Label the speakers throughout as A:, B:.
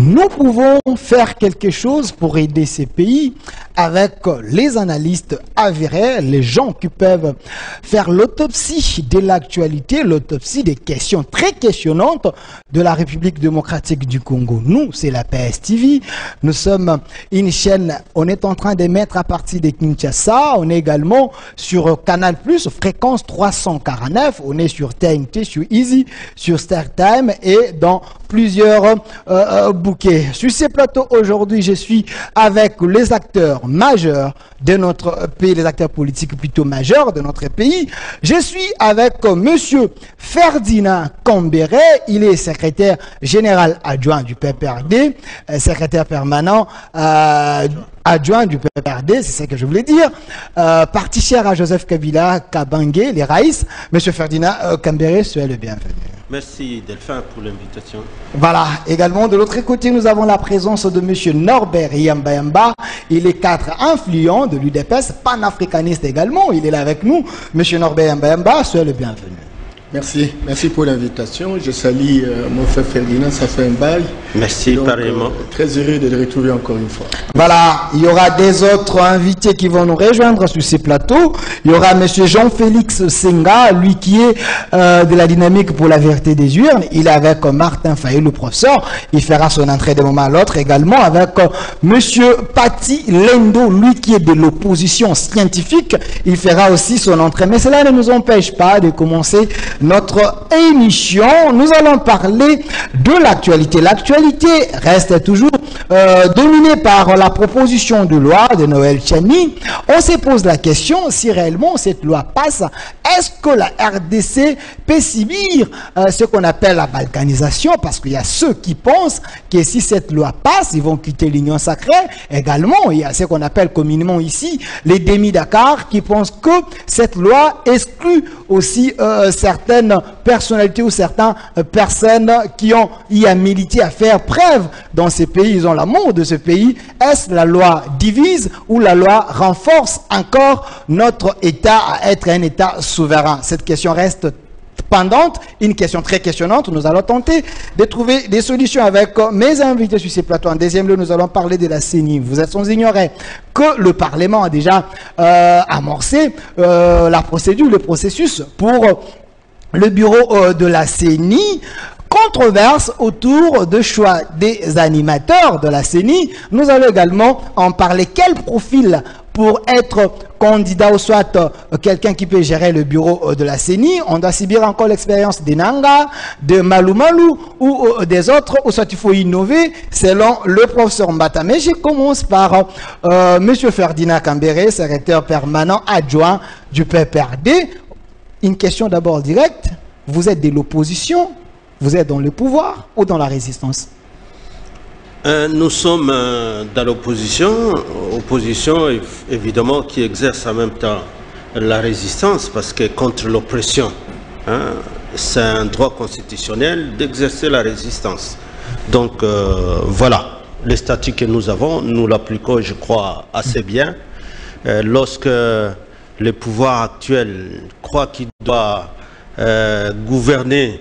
A: nous pouvons faire quelque chose pour aider ces pays avec les analystes avérés, les gens qui peuvent faire l'autopsie de l'actualité, l'autopsie des questions très questionnantes de la République démocratique du Congo. Nous, c'est la PS TV. Nous sommes une chaîne, on est en train d'émettre à partir de Kinshasa. On est également sur Canal+, fréquence 349. On est sur TNT, sur Easy, sur StarTime et dans plusieurs bouquets. Sur ces plateaux aujourd'hui, je suis avec les acteurs majeurs de notre pays, les acteurs politiques plutôt majeurs de notre pays. Je suis avec monsieur Ferdinand Kambere, il est secrétaire général adjoint du PPRD, secrétaire permanent adjoint du PPRD, c'est ça que je voulais dire, parti cher à Joseph Kabila Kabange, les Raïs. Monsieur Ferdinand Kambere, soyez le bienvenu.
B: Merci Delphin pour l'invitation.
A: Voilà, également de l'autre côté, nous avons la présence de monsieur Norbert Yamba. Il est cadre influent de l'UDPS, panafricaniste également. Il est là avec nous. Monsieur Norbert Yamba, soyez le bienvenu.
C: Merci pour l'invitation. Je salue mon frère Ferdinand, ça fait un bail.
B: Merci, pareillement.
C: Très heureux de le retrouver encore une fois.
A: Voilà, il y aura des autres invités qui vont nous rejoindre sur ces plateaux. Il y aura monsieur Jean-Félix Senga, lui qui est de la dynamique pour la vérité des urnes. Il est avec Martin Fayet, le professeur. Il fera son entrée d'un moment à l'autre. Également avec monsieur Pati Lendo, lui qui est de l'opposition scientifique. Il fera aussi son entrée. Mais cela ne nous empêche pas de commencer notre émission. Nous allons parler de l'actualité. L'actualité reste toujours dominée par la proposition de loi de Noël Tchani. On se pose la question si réellement cette loi passe. Est-ce que la RDC peut subir ce qu'on appelle la balkanisation? Parce qu'il y a ceux qui pensent que si cette loi passe, ils vont quitter l'Union sacrée. Également, il y a ce qu'on appelle communément ici les demi-Dakar qui pensent que cette loi exclut aussi certaines personnalités ou certaines personnes qui ont y a milité à faire preuve dans ces pays. Ils ont l'amour de ce pays. Est-ce la loi divise ou la loi renforce encore notre État à être un État souverain? Cette question reste pendante, une question très questionnante. Nous allons tenter de trouver des solutions avec mes invités sur ces plateaux. En deuxième lieu, nous allons parler de la CENI. Vous êtes sans ignorer que le Parlement a déjà amorcé la procédure, le processus pour le bureau de la CENI. Controverse autour de choix des animateurs de la CENI. Nous allons également en parler. Quel profil pour être candidat ou soit quelqu'un qui peut gérer le bureau de la CENI? On doit subir encore l'expérience des Nanga, de Malou Malou ou des autres, ou soit il faut innover selon le professeur Mbata. Mais je commence par monsieur Ferdinand Kambere, secrétaire permanent adjoint du PPRD. Une question d'abord directe. Vous êtes de l'opposition? Vous êtes dans le pouvoir ou dans la résistance?
B: Nous sommes dans l'opposition, opposition évidemment qui exerce en même temps la résistance parce que contre l'oppression, c'est un droit constitutionnel d'exercer la résistance. Donc voilà, les statuts que nous avons, nous l'appliquons je crois assez bien. Lorsque le pouvoir actuel croit qu'il doit gouverner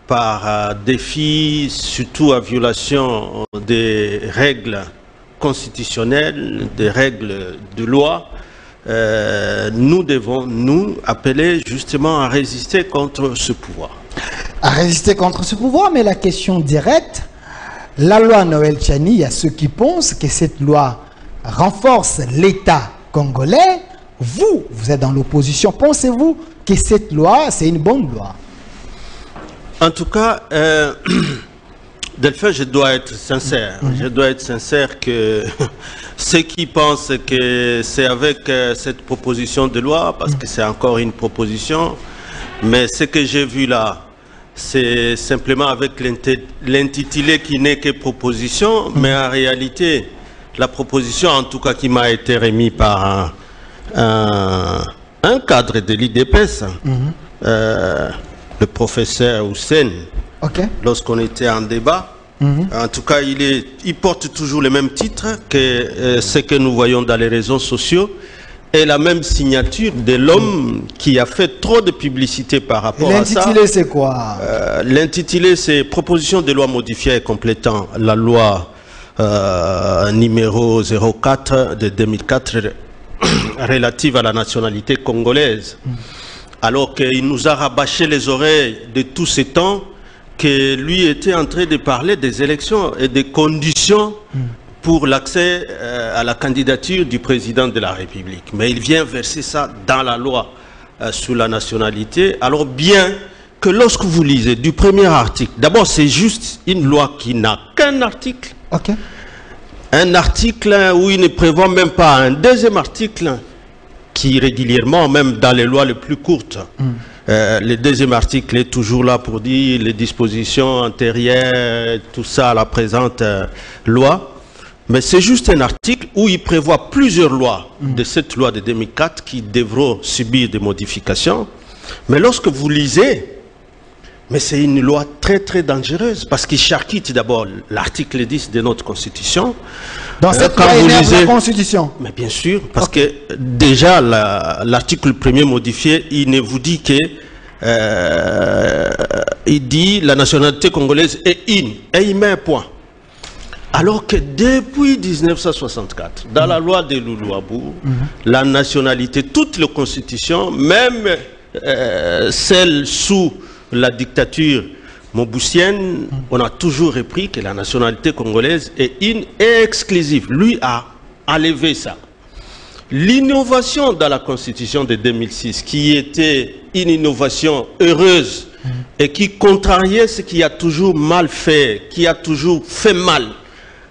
B: par défi, surtout à violation des règles constitutionnelles, des règles de loi, nous devons nous appeler justement à résister contre ce pouvoir.
A: À résister contre ce pouvoir, mais la question directe, la loi Noël Tchani, il y a ceux qui pensent que cette loi renforce l'État congolais. Vous êtes dans l'opposition. Pensez-vous que cette loi, c'est une bonne loi?
B: En tout cas, Delphin, je dois être sincère. Je dois être sincère que ceux qui pensent que c'est avec cette proposition de loi, parce que c'est encore une proposition, mais ce que j'ai vu là, c'est simplement avec l'intitulé qui n'est que proposition, mais en réalité, la proposition, en tout cas qui m'a été remise par un cadre de l'IDPS, le professeur Hussein, lorsqu'on était en débat. En tout cas, il porte toujours le même titre que ce que nous voyons dans les réseaux sociaux. est la même signature de l'homme qui a fait trop de publicité par rapport à ça.
A: L'intitulé, c'est quoi?
B: L'intitulé, c'est « Proposition de loi modifiée et complétant la loi numéro 04 de 2004 relative à la nationalité congolaise ». Alors qu'il nous a rabâché les oreilles de tous ces temps, que lui était en train de parler des élections et des conditions pour l'accès à la candidature du président de la République. Mais il vient verser ça dans la loi sur la nationalité. Alors bien que lorsque vous lisez du premier article, d'abord c'est juste une loi qui n'a qu'un article.
A: Okay.
B: Un article où il ne prévoit même pas un deuxième article qui régulièrement, même dans les lois les plus courtes, le deuxième article est toujours là pour dire les dispositions antérieures, tout ça à la présente loi. Mais c'est juste un article où il prévoit plusieurs lois de cette loi de 2004 qui devront subir des modifications. Mais lorsque vous lisez, mais c'est une loi très très dangereuse parce qu'il charcute d'abord l'article 10 de notre Constitution.
A: Dans cette loi, il y a la Constitution.
B: Mais bien sûr, parce que déjà l'article premier modifié, il ne vous dit que il dit la nationalité congolaise est une, et il met un point. Alors que depuis 1964, dans la loi de Loulouabou, la nationalité, toutes les constitutions, même celles sous la dictature mobusienne, on a toujours repris que la nationalité congolaise est une et exclusive. Lui a enlevé ça. L'innovation dans la constitution de 2006, qui était une innovation heureuse et qui contrariait ce qui a toujours mal fait, qui a toujours fait mal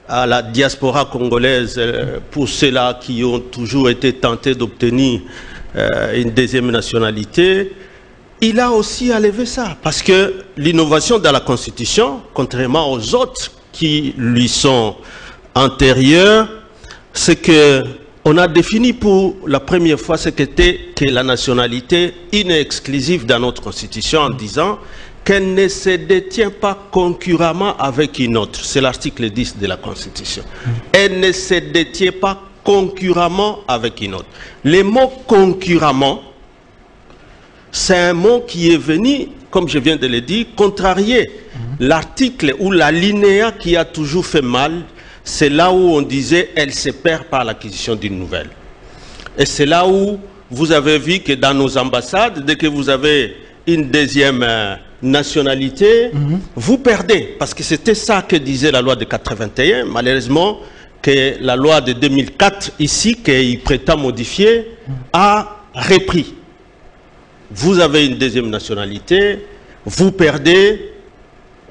B: à la diaspora congolaise, pour ceux-là qui ont toujours été tentés d'obtenir une deuxième nationalité, il a aussi enlevé ça. Parce que l'innovation dans la Constitution, contrairement aux autres qui lui sont antérieurs, c'est que on a défini pour la première fois ce qu'était que la nationalité inexclusive dans notre Constitution en disant qu'elle ne se détient pas concurremment avec une autre. C'est l'article 10 de la Constitution. Elle ne se détient pas concurremment avec une autre. Le mot concurremment, c'est un mot qui est venu, comme je viens de le dire, contrarier l'article ou l'alinéa qui a toujours fait mal. C'est là où on disait elle se perd par l'acquisition d'une nouvelle. Et c'est là où vous avez vu que dans nos ambassades, dès que vous avez une deuxième nationalité, vous perdez. Parce que c'était ça que disait la loi de 81. Malheureusement, que la loi de 2004, ici, qu'il prétend modifier, a repris. Vous avez une deuxième nationalité, vous perdez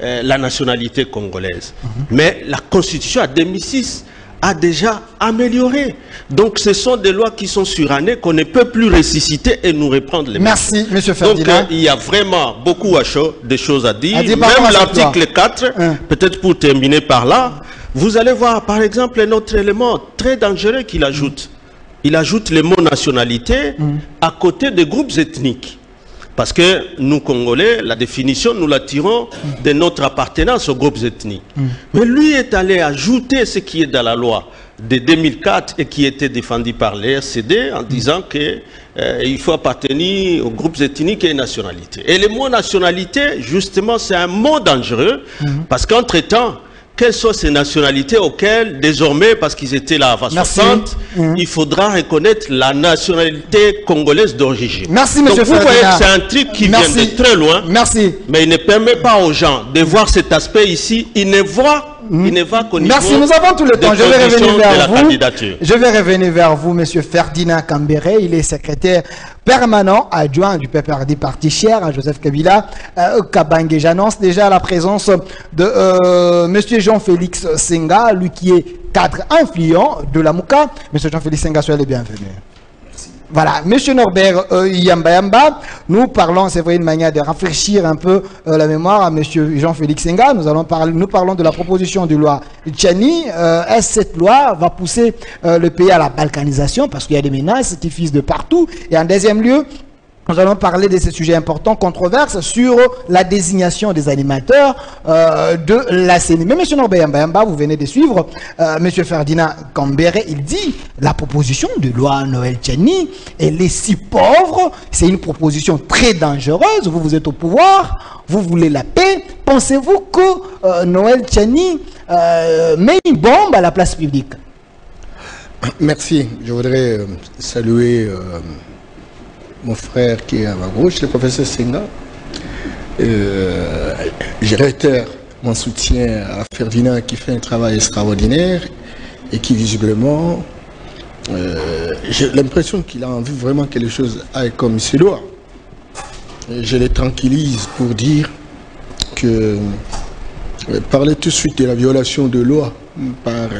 B: la nationalité congolaise. Mais la Constitution, à 2006, a déjà amélioré. Donc, ce sont des lois qui sont surannées qu'on ne peut plus ressusciter et nous reprendre les mêmes.
A: Merci, M. Ferdinand.
B: Donc, il y a vraiment beaucoup de choses à dire. Même l'article 4, peut-être pour terminer par là, vous allez voir, par exemple, un autre élément très dangereux qu'il ajoute. Il ajoute le mot nationalité à côté des groupes ethniques. Parce que nous, Congolais, la définition, nous la tirons de notre appartenance aux groupes ethniques. Mais lui est allé ajouter ce qui est dans la loi de 2004 et qui était défendu par les RCD en disant qu'il faut appartenir aux groupes ethniques et nationalités. Et le mot nationalité, justement, c'est un mot dangereux parce qu'entre-temps, quelles sont ces nationalités auxquelles, désormais, parce qu'ils étaient là avant 60, il faudra reconnaître la nationalité congolaise d'origine.
A: Merci, M. Ferdinand.
B: Vous voyez que c'est un truc qui vient de très loin, mais il ne permet pas aux gens de voir cet aspect ici. Ils ne voient il ne va qu'au niveau.
A: Merci, nous avons tout le temps. Je vais revenir vers
B: vous.
A: Je vais revenir vers vous, M. Ferdinand Kambere. Il est secrétaire permanent adjoint du PPRD Parti cher à Joseph Kabila. Kabange, j'annonce déjà la présence de M. Jean-Félix Senga, lui qui est cadre influent de la Mouka. M. Jean-Félix Senga, soyez le bienvenu. Voilà, Monsieur Norbert Yamba, nous parlons, c'est vrai, une manière de rafraîchir un peu la mémoire à Monsieur Jean-Félix Senga. Nous parlons de la proposition de loi Tchani. Est-ce que cette loi va pousser le pays à la balkanisation parce qu'il y a des menaces qui fusent de partout? Et en deuxième lieu, Nous allons parler de ce sujet important, controverse, sur la désignation des animateurs de la CENI. Mais M. Norbert Mbamba, vous venez de suivre, M. Ferdinand Kambere, il dit la proposition de loi Noël Tchani, elle est si pauvre, c'est une proposition très dangereuse, vous êtes au pouvoir, vous voulez la paix. Pensez-vous que Noël Tchani met une bombe à la place publique?
C: Merci. Je voudrais saluer mon frère qui est à ma gauche, le professeur Senga. Je réitère mon soutien à Ferdinand qui fait un travail extraordinaire et qui visiblement, j'ai l'impression qu'il a envie vraiment que les choses aillent comme il se doit. Je les tranquillise pour dire que parler tout de suite de la violation de loi par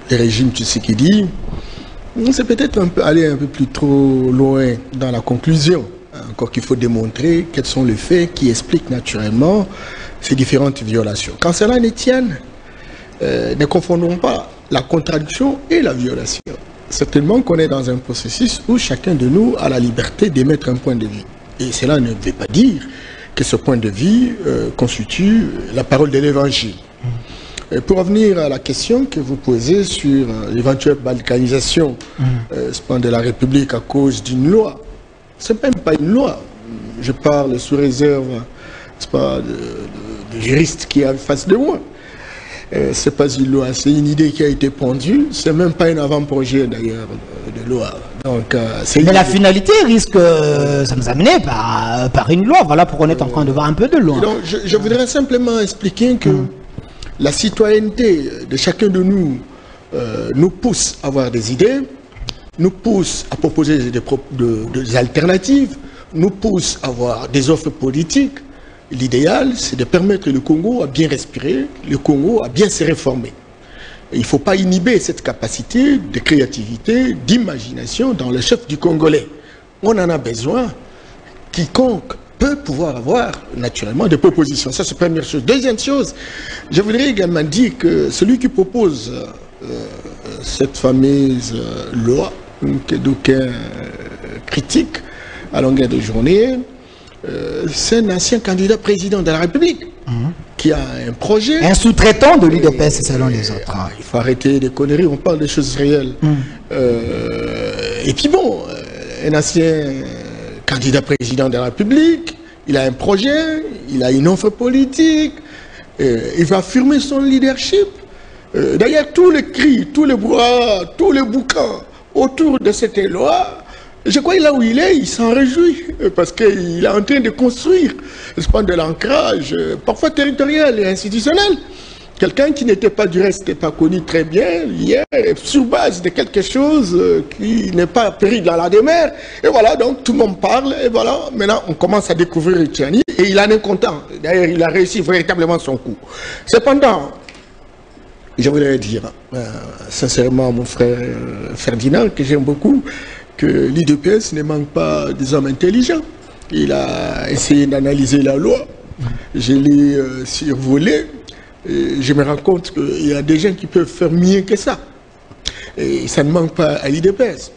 C: le régime Tshisekedi, c'est peut-être aller un peu plus trop loin dans la conclusion. Encore qu'il faut démontrer quels sont les faits qui expliquent naturellement ces différentes violations. Quand cela ne tienne, ne confondons pas la contradiction et la violation. Certainement qu'on est dans un processus où chacun de nous a la liberté d'émettre un point de vue. Et cela ne veut pas dire que ce point de vue constitue la parole de l'Évangile. Pour revenir à la question que vous posez sur l'éventuelle balkanisation de la République à cause d'une loi, ce n'est même pas une loi. Je parle sous réserve de juristes qui est en face de moi. Ce n'est pas une loi, c'est une idée qui a été pendue. Ce n'est même pas un avant-projet d'ailleurs de loi. Donc,
A: mais la finalité risque de nous amener par une loi. Voilà pourquoi on est en train de voir un peu de loi.
C: Donc, je voudrais simplement expliquer que la citoyenneté de chacun de nous nous pousse à avoir des idées, nous pousse à proposer des alternatives, nous pousse à avoir des offres politiques. L'idéal, c'est de permettre le Congo à bien respirer, le Congo à bien se réformer. Il ne faut pas inhiber cette capacité de créativité, d'imagination dans le chef du Congolais. On en a besoin. Quiconque peut pouvoir avoir naturellement des propositions. Ça, c'est la première chose. Deuxième chose, je voudrais également dire que celui qui propose cette fameuse loi, que d'aucuns critiquent à longueur de journée, c'est un ancien candidat président de la République qui a un projet.
A: Un sous-traitant de l'UDPS selon les autres.
C: Il faut arrêter les conneries, on parle des choses réelles. Et puis bon, un ancien candidat président de la République, il a un projet, il a une offre politique, il va affirmer son leadership. D'ailleurs, tous les cris, tous les brouhahas, tous les bouquins autour de cette loi, je crois que là où il est, il s'en réjouit, parce qu'il est en train de construire de l'ancrage, parfois territorial et institutionnel. Quelqu'un qui n'était pas du reste, pas connu très bien hier, sur base de quelque chose qui n'est pas péri dans la demeure. Et voilà, donc tout le monde parle, et voilà, maintenant on commence à découvrir Tchani, et il en est content. D'ailleurs, il a réussi véritablement son coup. Cependant, je voudrais dire, sincèrement, mon frère Ferdinand, que j'aime beaucoup, que l'UDPS ne manque pas des hommes intelligents. Il a essayé d'analyser la loi, je l'ai survolé, et je me rends compte qu'il y a des gens qui peuvent faire mieux que ça. Et ça ne manque pas à l'UDPS.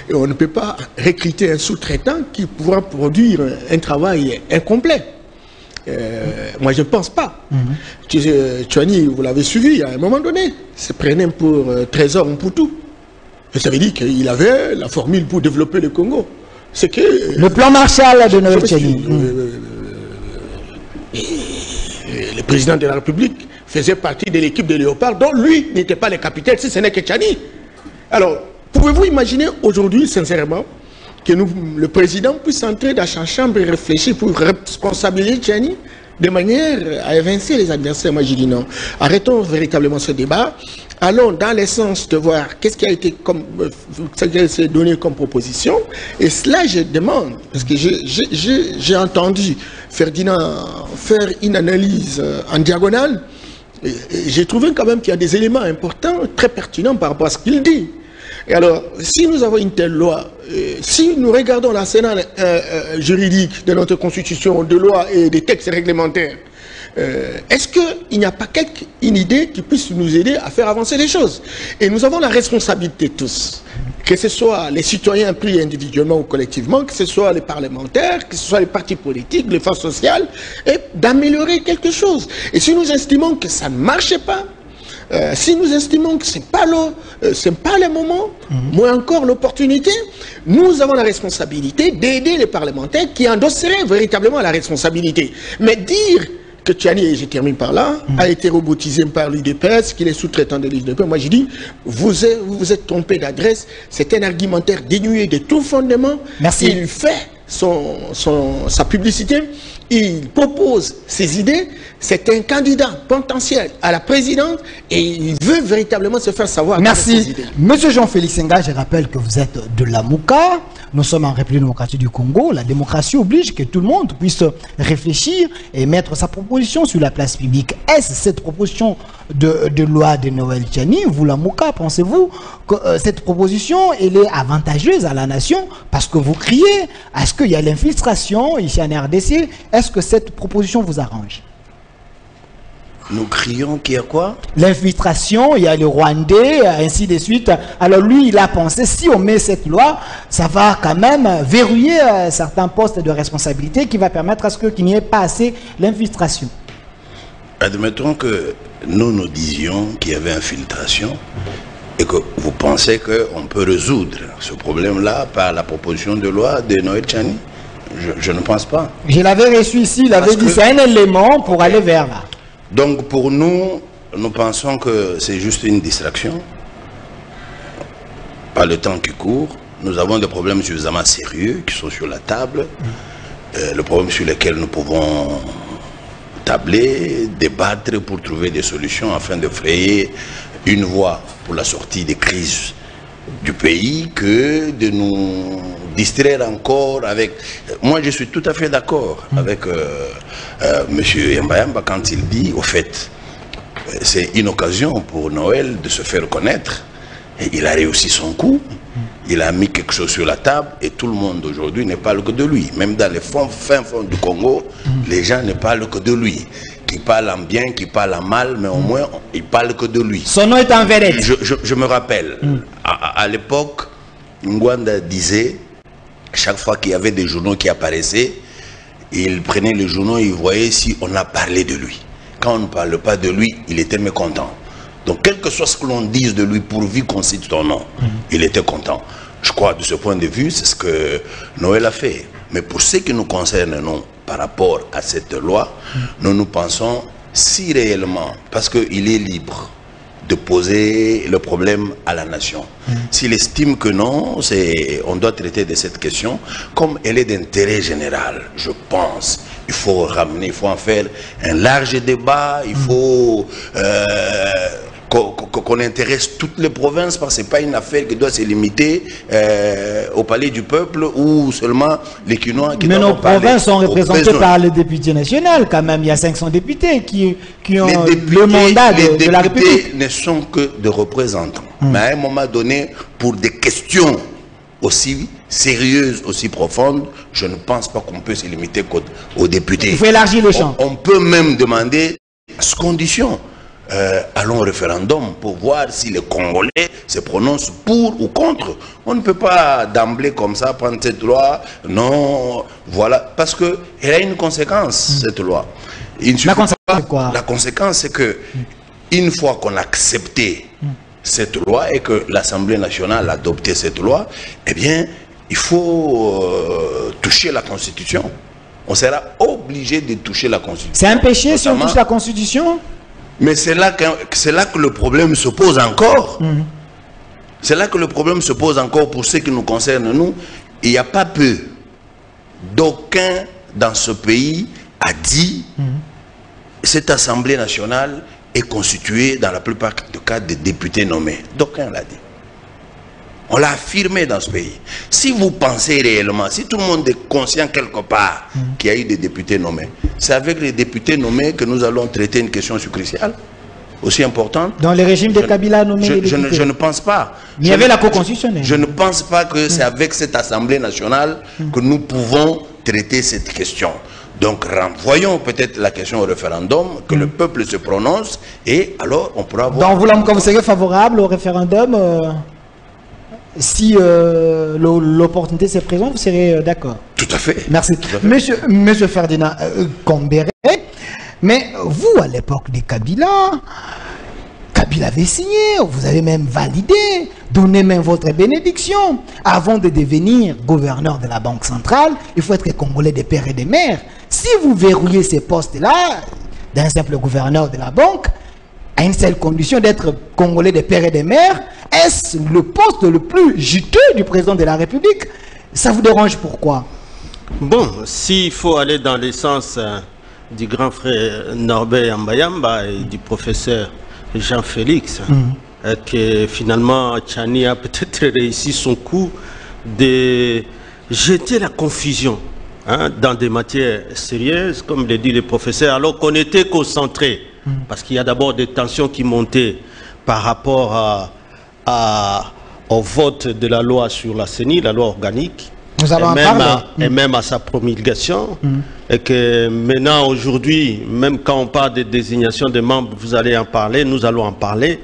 C: Et on ne peut pas recruter un sous-traitant qui pourra produire un travail incomplet. Moi, je ne pense pas. Tchani, vous l'avez suivi à un moment donné, se prenait pour Trésor Mputu. Et ça veut dire qu'il avait la formule pour développer le Congo. C'est que
A: le plan Marshall de Noël Tchani.
C: Le président de la République faisait partie de l'équipe de Léopard, dont lui n'était pas le capitaine, si ce n'est que Tchani. Alors, pouvez-vous imaginer aujourd'hui, sincèrement, que le président puisse entrer dans sa chambre et réfléchir pour responsabiliser Tchani de manière à évincer les adversaires? Moi, je dis non. Arrêtons véritablement ce débat. Allons dans l'essence de voir qu'est-ce qui a été donné comme proposition. Et cela, je demande, parce que j'ai entendu Ferdinand faire une analyse en diagonale. J'ai trouvé quand même qu'il y a des éléments importants, très pertinents par rapport à ce qu'il dit. Et alors, si nous avons une telle loi, si nous regardons l'arsenal juridique de notre constitution, de lois et des textes réglementaires, est-ce qu'il n'y a pas une idée qui puisse nous aider à faire avancer les choses? Et nous avons la responsabilité tous, que ce soit les citoyens pris individuellement ou collectivement, que ce soit les parlementaires, que ce soit les partis politiques, les forces sociales, et d'améliorer quelque chose. Et si nous estimons que ça ne marche pas, si nous estimons que ce n'est pas le moment, moins encore l'opportunité, nous avons la responsabilité d'aider les parlementaires qui endosseraient véritablement la responsabilité. Mais dire que Tchani, et je termine par là, a été robotisé par l'UDPS, qu'il est sous-traitant de l'UDPS, moi je dis, vous vous êtes trompé d'adresse, c'est un argumentaire dénué de tout fondement.
A: Merci.
C: Il fait sa publicité, il propose ses idées, c'est un candidat potentiel à la présidence et il veut véritablement se faire savoir.
A: Merci. Monsieur Jean-Félix Senga, je rappelle que vous êtes de la Mouka. Nous sommes en République démocratique du Congo. La démocratie oblige que tout le monde puisse réfléchir et mettre sa proposition sur la place publique. Est-ce cette proposition de loi de Noël Tchani, vous la Mouka, pensez-vous que cette proposition elle est avantageuse à la nation parce que vous criez, est-ce qu'il y a l'infiltration ici en RDC? Est-ce que cette proposition vous arrange?
D: Nous crions qu'il y a quoi?
A: L'infiltration, il y a le Rwandais, ainsi de suite. Alors lui, il a pensé, si on met cette loi, ça va quand même verrouiller certains postes de responsabilité qui va permettre à ce qu'il n'y ait pas assez l'infiltration.
D: Admettons que nous disions qu'il y avait infiltration et que vous pensez qu'on peut résoudre ce problème-là par la proposition de loi de Noël Tchani. Je ne pense pas.
A: Je l'avais reçu ici, il avait dit c'est un élément pour aller vers là.
D: Donc pour nous, nous pensons que c'est juste une distraction. Par le temps qui court, nous avons des problèmes suffisamment sérieux qui sont sur la table. Le problème sur lequel nous pouvons tabler, débattre pour trouver des solutions afin de frayer une voie pour la sortie des crises du pays que de nous distraire encore avec... Moi, je suis tout à fait d'accord avec M. Yambayamba quand il dit, au fait, c'est une occasion pour Noël de se faire connaître. Et il a réussi son coup. Il a mis quelque chose sur la table et tout le monde aujourd'hui ne parle que de lui. Même dans les fins fonds du Congo, les gens ne parlent que de lui. Qui parle en bien, qui parle en mal, mais au moins, il parle que de lui.
A: Son nom est en vedette.
D: Je me rappelle, à l'époque, Ngwanda disait, chaque fois qu'il y avait des journaux qui apparaissaient, il prenait les journaux et il voyait si on a parlé de lui. Quand on ne parle pas de lui, il était mécontent. Donc, quel que soit ce que l'on dise de lui, pourvu qu'on cite son nom, il était content. Je crois, de ce point de vue, c'est ce que Noël a fait. Mais pour ce qui nous concerne, nous, par rapport à cette loi, nous pensons, si réellement, parce qu'il est libre de poser le problème à la nation, s'il estime que non, on doit traiter de cette question, comme elle est d'intérêt général, je pense, il faut ramener, il faut en faire un large débat, il faut... qu'on intéresse toutes les provinces, parce que ce n'est pas une affaire qui doit se limiter au palais du peuple ou seulement les Quinois qui
A: mais nos provinces sont représentées par les députés nationaux quand même. Il y a 500 députés qui ont le mandat de la République.
D: Les députés ne sont que des représentants. Mais à un moment donné, pour des questions aussi sérieuses, aussi profondes, je ne pense pas qu'on peut se limiter aux députés.
A: Il faut élargir le champ.
D: On peut même demander à ce condition. Allons au référendum pour voir si les Congolais se prononcent pour ou contre. On ne peut pas d'emblée comme ça prendre cette loi. Non, voilà, parce que elle a une conséquence, cette loi.
A: La conséquence, c'est quoi?
D: La conséquence, c'est que une fois qu'on a accepté cette loi et que l'Assemblée nationale a adopté cette loi, eh bien, il faut toucher la Constitution. On sera obligé de toucher la Constitution.
A: C'est un péché si on touche la Constitution?
D: Mais c'est là que le problème se pose encore. C'est là que le problème se pose encore pour ce qui nous concerne, nous. Il n'y a pas peu d'aucun dans ce pays a dit cette Assemblée nationale est constituée dans la plupart des cas de députés nommés. D'aucun l'a dit. On l'a affirmé dans ce pays. Si vous pensez réellement, si tout le monde est conscient quelque part qu'il y a eu des députés nommés, c'est avec les députés nommés que nous allons traiter une question cruciale, aussi importante.
A: Dans le régime de Kabila nommé les députés.
D: Je ne pense pas.
A: Mais il y avait la Cour constitutionnelle.
D: Je ne pense pas que c'est avec cette Assemblée nationale que nous pouvons traiter cette question. Donc renvoyons peut-être la question au référendum, que le peuple se prononce, et alors on pourra voir...
A: Donc vous serez favorable au référendum si l'opportunité se présente, vous serez d'accord?
D: Tout à fait.
A: Merci. Monsieur Ferdinand Comberet, mais vous, à l'époque de Kabila avait signé, vous avez même validé, donné même votre bénédiction. Avant de devenir gouverneur de la Banque centrale, il faut être congolais des pères et des mères. Si vous verrouillez ces postes-là, d'un simple gouverneur de la banque, à une seule condition d'être congolais des pères et des mères, est-ce le poste le plus juteux du président de la République? Ça vous dérange pourquoi?
B: Bon, s'il faut aller dans le sens du grand frère Norbert Yambayamba et du professeur Jean-Félix, que finalement Tchani a peut-être réussi son coup de jeter la confusion dans des matières sérieuses, comme le dit le professeur, alors qu'on était concentré, parce qu'il y a d'abord des tensions qui montaient par rapport au vote de la loi sur la CENI, la loi organique, et même à sa promulgation, et que maintenant, aujourd'hui, même quand on parle de désignation des membres, vous allez en parler, nous allons en parler,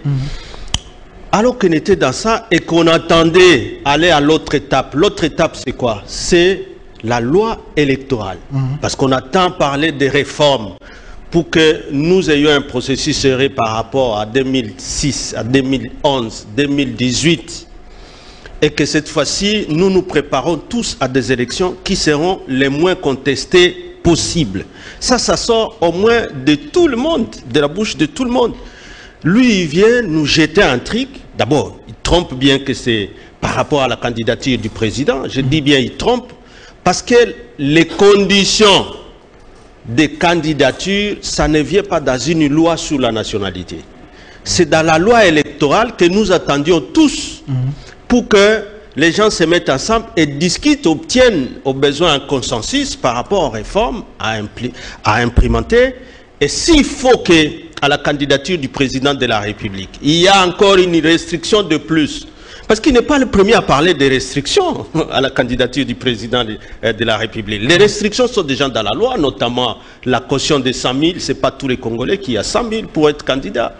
B: alors qu'on était dans ça et qu'on attendait aller à l'autre étape. L'autre étape, c'est quoi? C'est la loi électorale. Parce qu'on attend parler des réformes pour que nous ayons un processus serré par rapport à 2006, à 2011, 2018. Et que cette fois-ci, nous nous préparons tous à des élections qui seront les moins contestées possibles. Ça sort au moins de tout le monde, de la bouche de tout le monde. Lui, il vient nous jeter un truc. D'abord, il trompe bien que c'est par rapport à la candidature du président. Je dis bien il trompe parce que les conditions de candidature, ça ne vient pas dans une loi sur la nationalité. C'est dans la loi électorale que nous attendions tous pour que les gens se mettent ensemble et discutent, obtiennent au besoin un consensus par rapport aux réformes à implémenter. Et s'il faut que, à la candidature du président de la République, il y a encore une restriction de plus, parce qu'il n'est pas le premier à parler des restrictions à la candidature du président de la République. Les restrictions sont déjà dans la loi, notamment la caution de 100 000, ce n'est pas tous les Congolais qui ont 100 000 pour être candidat.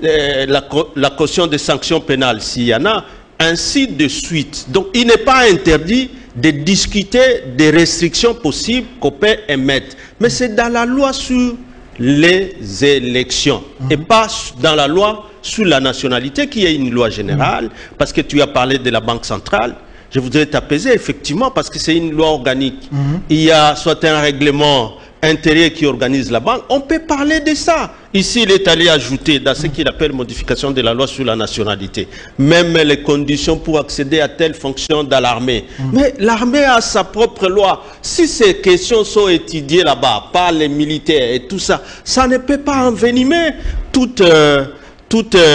B: La caution des sanctions pénales, s'il y en a, ainsi de suite. Donc, il n'est pas interdit de discuter des restrictions possibles qu'on peut émettre. Mais c'est dans la loi sur les élections et pas dans la loi sur la nationalité qui est une loi générale, parce que tu as parlé de la Banque centrale. Je voudrais t'apaiser, effectivement, parce que c'est une loi organique. Il y a soit un règlement intérieur qui organise la banque, on peut parler de ça. Ici, il est allé ajouter dans ce qu'il appelle modification de la loi sur la nationalité, même les conditions pour accéder à telle fonction dans l'armée. Mais l'armée a sa propre loi. Si ces questions sont étudiées là-bas par les militaires et tout ça, ça ne peut pas envenimer toute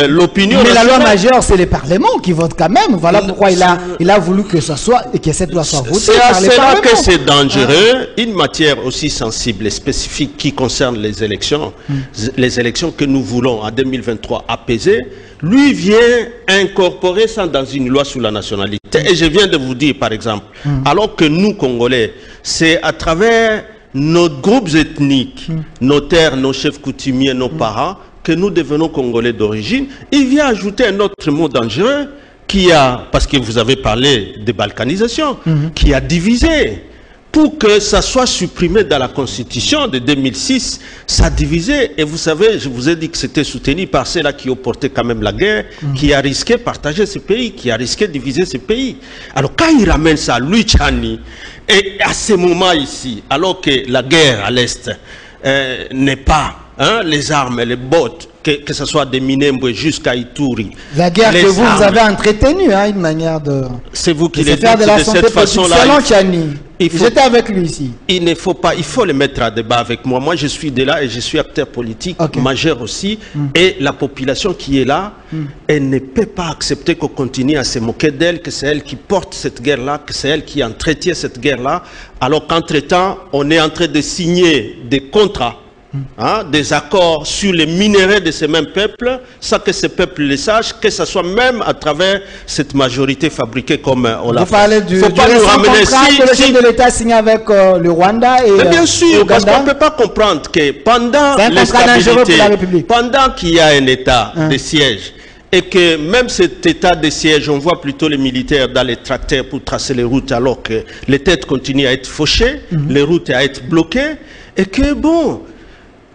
B: l'opinion.
A: Mais la loi majeure, c'est le Parlement qui vote quand même. Voilà pourquoi il a voulu que ça soit et que cette loi soit votée.
B: C'est à cela que c'est dangereux. Une matière aussi sensible et spécifique qui concerne les élections que nous voulons en 2023 apaiser, lui vient incorporer ça dans une loi sur la nationalité. Et je viens de vous dire, par exemple, alors que nous, Congolais, c'est à travers nos groupes ethniques, nos terres, nos chefs coutumiers, nos parents, que nous devenons Congolais d'origine, il vient ajouter un autre mot dangereux qui a, parce que vous avez parlé de balkanisation, qui a divisé. Pour que ça soit supprimé dans la Constitution de 2006, ça a divisé. Et vous savez, je vous ai dit que c'était soutenu par ceux-là qui ont porté quand même la guerre, qui a risqué de partager ce pays, qui a risqué de diviser ce pays. Alors quand il ramène ça, lui, Tchani, et à ce moment ici, alors que la guerre à l'Est n'est pas... les armes, les bottes, que ce soit des Minembwe jusqu'à Ituri.
A: La guerre que vous avez entretenue, une manière de...
B: C'est vous qui le dites
A: de
B: cette façon-là.
A: J'étais avec lui ici.
B: Il ne faut pas, il faut le mettre à débat avec moi. Moi, je suis de là et je suis acteur politique majeur aussi. Et la population qui est là, elle ne peut pas accepter qu'on continue à se moquer d'elle, que c'est elle qui porte cette guerre-là, que c'est elle qui entretient cette guerre-là, alors qu'entre-temps, on est en train de signer des contrats des accords sur les minéraux de ces mêmes peuples, sans que ces peuples le sachent, que ce soit même à travers cette majorité fabriquée comme on l'a fait.
A: Vous parlez du
B: faut pas nous ramener
A: que le chef de l'État a signé avec le Rwanda et
B: mais bien sûr, parce qu'on ne peut pas comprendre que pendant l'instabilité, pendant qu'il y a un état de siège, et que même cet état de siège, on voit plutôt les militaires dans les tracteurs pour tracer les routes, alors que les têtes continuent à être fauchées, les routes à être bloquées, et que bon,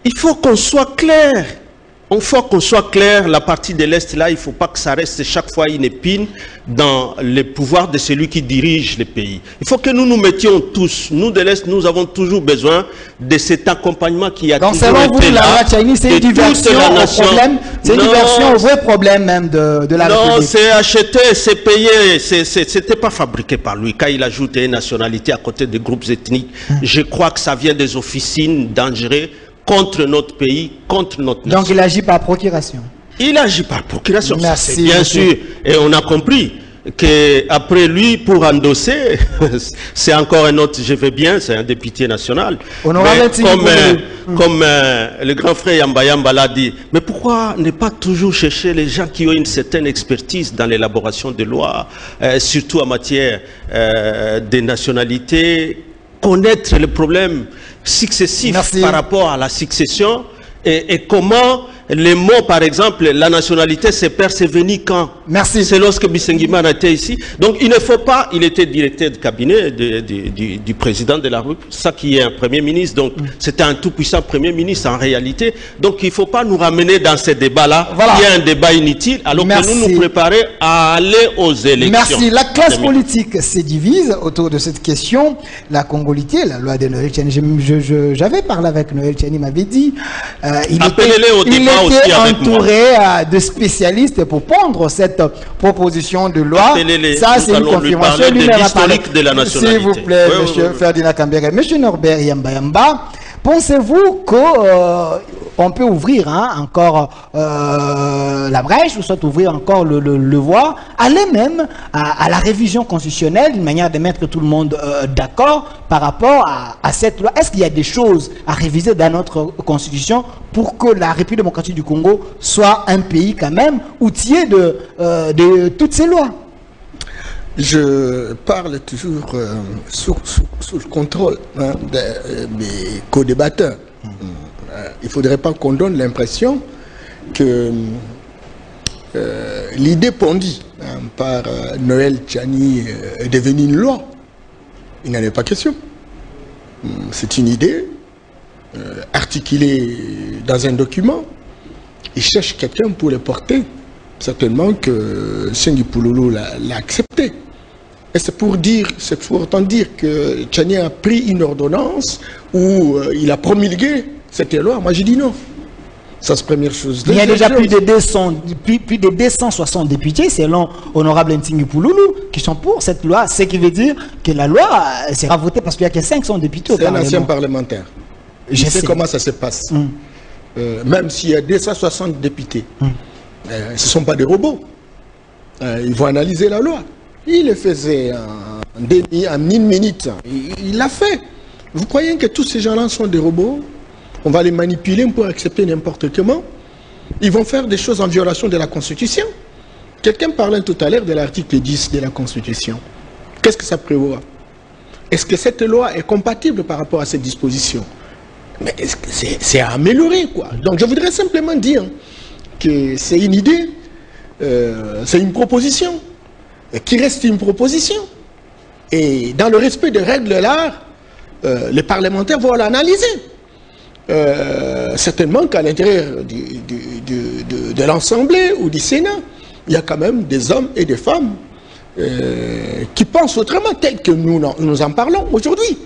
B: il faut qu'on soit clair. Il faut qu'on soit clair, la partie de l'Est là, il ne faut pas que ça reste chaque fois une épine dans le pouvoir de celui qui dirige le pays. Il faut que nous nous mettions tous, nous de l'Est, nous avons toujours besoin de cet accompagnement qui a toujours été là.
A: Donc selon vous, la loi Tchani, c'est une diversion au problème, c'est une diversion au vrai problème même de la République.
B: Non, c'est acheté, c'est payé, c'était pas fabriqué par lui. Quand il ajoute une nationalité à côté des groupes ethniques, je crois que ça vient des officines dangereuses contre notre pays, contre notre nation.
A: Donc il agit par procuration.
B: Il agit par procuration.
A: Merci.
B: Bien sûr. Et on a compris qu'après lui, pour endosser, c'est encore un autre, je vais bien, c'est un député national. Comme le grand frère Yamba Yamba l'a dit, mais pourquoi ne pas toujours chercher les gens qui ont une certaine expertise dans l'élaboration des lois, surtout en matière des nationalités, connaître les problèmes successifs par rapport à la succession et comment les mots, par exemple, la nationalité se perd, c'est venu quand?
A: Merci.
B: C'est lorsque Bisengimana était ici. Donc il ne faut pas, il était directeur de cabinet du président de la République, ça qui est un premier ministre, donc c'était un tout puissant premier ministre en réalité. Donc il ne faut pas nous ramener dans ces débats-là, il y a un débat inutile, alors que nous nous préparer à aller aux élections.
A: Merci. La classe politique se divise autour de cette question. La congolité, la loi de Noël Tchani, j'avais parlé avec Noël Tchani, m'avait dit, il était entouré de spécialistes pour prendre cette proposition de loi. Ça, c'est une confirmation.
B: De l'historique de la nationalité.
A: S'il vous plaît, monsieur Ferdinand Kambere. Monsieur Norbert Yamba Yamba, pensez-vous qu'on peut ouvrir encore la brèche, ou soit ouvrir encore le voie, aller même à la révision constitutionnelle, une manière de mettre tout le monde d'accord par rapport à cette loi? Est-ce qu'il y a des choses à réviser dans notre constitution pour que la République démocratique du Congo soit un pays quand même outillé de toutes ces lois?
C: Je parle toujours sous le contrôle des co-débatteurs. Il ne faudrait pas qu'on donne l'impression que l'idée pondue par Noël Tchani est devenue une loi. Il n'en est pas question. C'est une idée articulée dans un document. Il cherche quelqu'un pour le porter. Certainement que Sengi Pouloulou l'a accepté. Et c'est pour autant dire que Tchani a pris une ordonnance où il a promulgué cette loi. Moi, j'ai dit non. Ça, c'est la première chose.
A: Il y a déjà plus de 260 députés, selon Honorable Ntingi Pouloulou, qui sont pour cette loi. Ce qui veut dire que la loi sera votée parce qu'il n'y a que 500 députés au Parlement.
C: C'est un ancien parlementaire. Je sais comment ça se passe. Même s'il y a 260 députés, ce ne sont pas des robots. Ils vont analyser la loi. Il le faisait en une minute. Il l'a fait. Vous croyez que tous ces gens-là sont des robots? On va les manipuler pour accepter n'importe comment. Ils vont faire des choses en violation de la Constitution. Quelqu'un parlait tout à l'heure de l'article 10 de la Constitution. Qu'est-ce que ça prévoit? Est-ce que cette loi est compatible par rapport à cette disposition? Mais c'est à améliorer, quoi. Donc je voudrais simplement dire que c'est une idée, c'est une proposition, qui reste une proposition. Et dans le respect des règles de l'art, les parlementaires vont l'analyser. Certainement qu'à l'intérieur de l'Assemblée ou du Sénat, il y a quand même des hommes et des femmes qui pensent autrement, tel que nous en parlons aujourd'hui.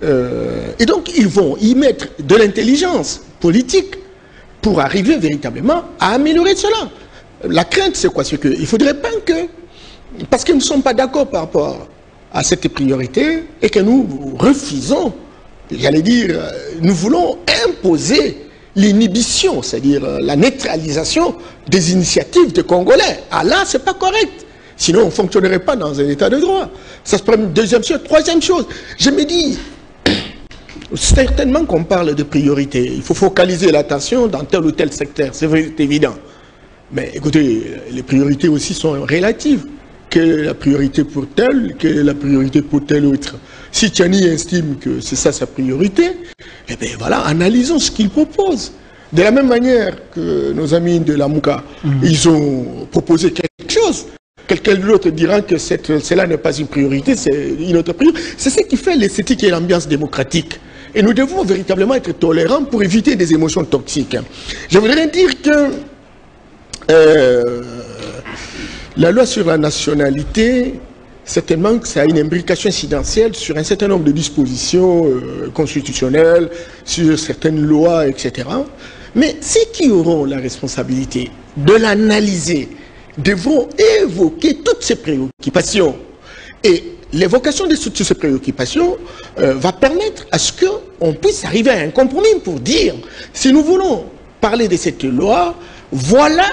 C: Et donc, ils vont y mettre de l'intelligence politique pour arriver véritablement à améliorer cela. La crainte, c'est quoi? C'est qu'il ne faudrait pas que, parce que nous ne sommes pas d'accord par rapport à cette priorité et que nous refusons, j'allais dire, nous voulons imposer l'inhibition, c'est-à-dire la neutralisation des initiatives des Congolais. Ah là, ce n'est pas correct. Sinon, on ne fonctionnerait pas dans un état de droit. Ça se prend une deuxième chose. Troisième chose, je me dis, certainement qu'on parle de priorité. Il faut focaliser l'attention dans tel ou tel secteur, c'est évident. Mais écoutez, les priorités aussi sont relatives. Quelle est la priorité pour tel, quelle est la priorité pour tel autre? Si Tchani estime que c'est ça sa priorité, eh bien voilà, analysons ce qu'il propose. De la même manière que nos amis de la Mouka, ils ont proposé quelque chose. Quelqu'un d'autre dira que cela n'est pas une priorité, c'est une autre priorité. C'est ce qui fait l'esthétique et l'ambiance démocratique. Et nous devons véritablement être tolérants pour éviter des émotions toxiques. Je voudrais dire que la loi sur la nationalité, certainement que ça a une imbrication incidentielle sur un certain nombre de dispositions constitutionnelles, sur certaines lois, etc. Mais ceux qui auront la responsabilité de l'analyser devront évoquer toutes ces préoccupations. Et l'évocation de toutes ces préoccupations va permettre à ce qu'on puisse arriver à un compromis pour dire, si nous voulons parler de cette loi, voilà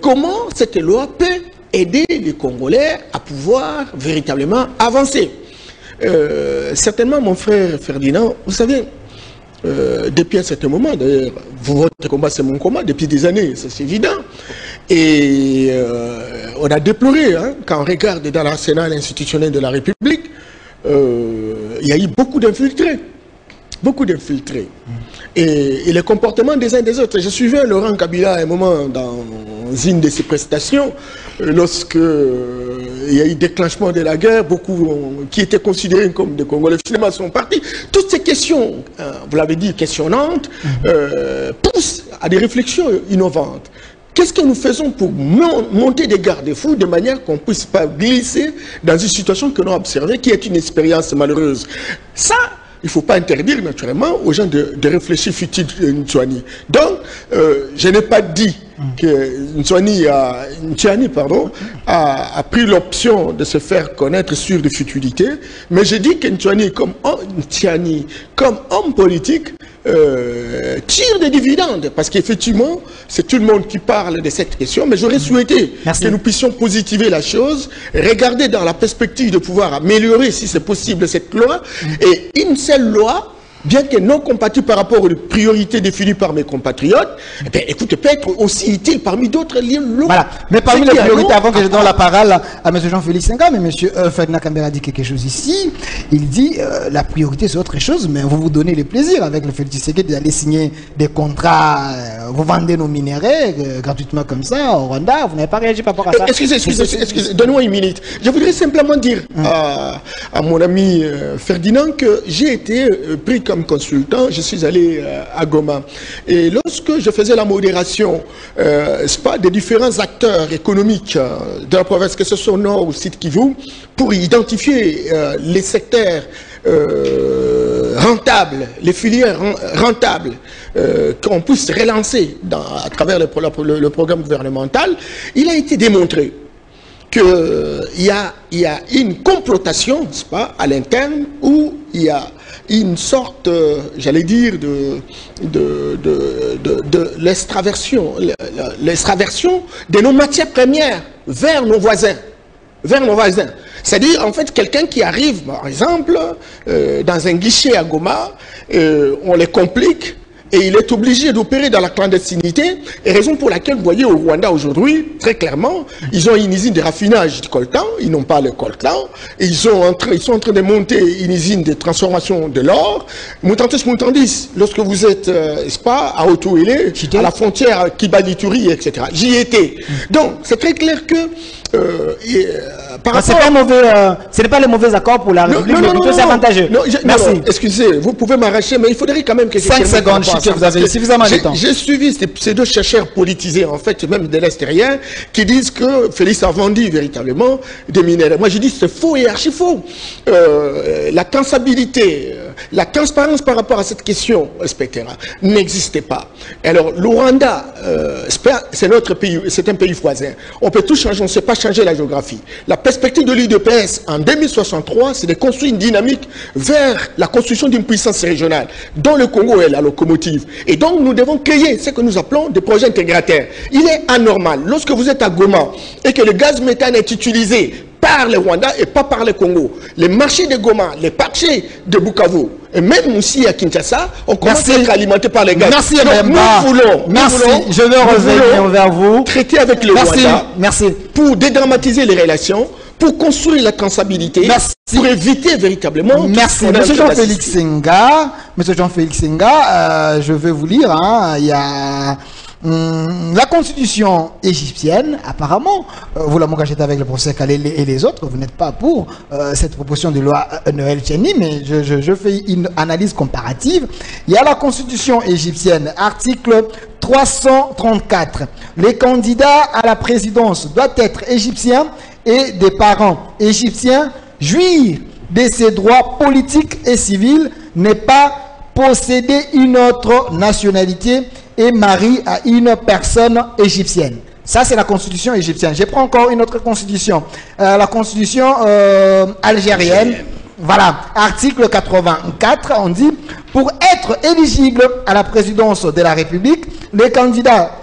C: comment cette loi peut aider les Congolais à pouvoir véritablement avancer. Certainement, mon frère Ferdinand, vous savez, depuis un certain moment, d'ailleurs, votre combat c'est mon combat, depuis des années, c'est évident. Et on a déploré, hein, quand on regarde dans l'arsenal institutionnel de la République, il y a eu beaucoup d'infiltrés. Beaucoup d'infiltrés. Et les comportements des uns des autres. Je suivais Laurent Kabila à un moment dans une de ses prestations, lorsque il y a eu déclenchement de la guerre, beaucoup qui étaient considérés comme des Congolais finalement sont partis. Toutes ces questions, vous l'avez dit, questionnantes, poussent à des réflexions innovantes. Qu'est-ce que nous faisons pour monter des garde-fous de manière qu'on ne puisse pas glisser dans une situation que l'on a observée, qui est une expérience malheureuse? Ça, il ne faut pas interdire naturellement aux gens de réfléchir futur Ntshwani. Donc, je n'ai pas dit que Ntshwani a pris l'option de se faire connaître sur des futilités, mais j'ai dit que Ntshwani, comme homme politique, tire des dividendes, parce qu'effectivement, c'est tout le monde qui parle de cette question, mais j'aurais souhaité que nous puissions positiver la chose, regarder dans la perspective de pouvoir améliorer, si c'est possible, cette loi, et une seule loi, bien que non compatible par rapport aux priorités définies par mes compatriotes, eh bien, écoute, peut être aussi utile parmi d'autres liens locaux.
A: Voilà. Mais parmi les priorités, avant que je donne la parole à M. Jean-Félix Senga, mais M. Ferdinand Kambere dit quelque chose ici. Il dit la priorité c'est autre chose, mais vous vous donnez le plaisir avec le Félix Tshisekedi d'aller signer des contrats, vous vendez nos minéraux gratuitement comme ça au Rwanda. Vous n'avez pas réagi par rapport à ça?
C: Excusez, donnez-moi une minute. Je voudrais simplement dire à mon ami Ferdinand que j'ai été pris comme consultant, je suis allé à Goma. Et lorsque je faisais la modération des différents acteurs économiques de la province, que ce soit au nord ou au sud Kivu, pour identifier les secteurs rentables, les filières rentables, qu'on puisse relancer à travers le programme gouvernemental, il a été démontré qu'il y a une complotation, n'est-ce pas, à l'interne, où il y a une sorte, j'allais dire, de l'extraversion de nos matières premières vers nos voisins. C'est-à-dire, en fait, quelqu'un qui arrive, par exemple, dans un guichet à Goma, on les complique, et il est obligé d'opérer dans la clandestinité, et raison pour laquelle, vous voyez, au Rwanda aujourd'hui, très clairement, ils ont une usine de raffinage de coltan, ils n'ont pas le coltan, et ils sont en train de monter une usine de transformation de l'or. Moutandis, lorsque vous êtes, n'est-ce pas, à Otoélé, à la frontière Kibali-Turi, etc. J'y étais. Donc, c'est très clair que
A: ce n'est pas le mauvais accord pour la République, mais plutôt c'est avantageux. Merci.
C: Non, excusez, vous pouvez m'arracher, mais il faudrait quand même que
A: 5 secondes, vous avez suffisamment de temps.
C: J'ai suivi ces deux chercheurs politisés, en fait, même de l'extérieur, qui disent que Félix a vendu véritablement des minéraux. Moi, je dis c'est faux et archi faux. La traçabilité, la transparence par rapport à cette question, etc., n'existait pas. Alors, le Rwanda, c'est notre pays, c'est un pays voisin. On peut tout changer, on ne sait pas changer la géographie. La perspective de l'UDPS en 2063, c'est de construire une dynamique vers la construction d'une puissance régionale, dont le Congo est la locomotive. Et donc, nous devons créer ce que nous appelons des projets intégrateurs. Il est anormal, lorsque vous êtes à Goma et que le gaz méthane est utilisé par le Rwanda et pas par le Congo. Les marchés de Goma, les marchés de Bukavu, et même aussi à Kinshasa, on commence à être alimenté par les gaz.
A: Merci,
C: donc,
A: Mbemba.
C: nous voulons,
A: Je vais revenir vers vous.
C: Traiter avec le Rwanda pour dédramatiser les relations, pour construire la traçabilité, pour éviter véritablement...
A: Merci. Monsieur Jean-Félix Senga, je vais vous lire, hein, il y a... la constitution égyptienne, apparemment, vous la mangez avec le professeur Kalele et les autres, vous n'êtes pas pour cette proposition de loi Noël Tcheni, mais je fais une analyse comparative. Il y a la constitution égyptienne, article 334. Les candidats à la présidence doivent être égyptiens et des parents égyptiens, jouir de ses droits politiques et civils, n'est pas posséder une autre nationalité et marie à une personne égyptienne. Ça, c'est la constitution égyptienne. Je prends encore une autre constitution. La constitution algérienne. Voilà, article 84, on dit, pour être éligible à la présidence de la République, les candidats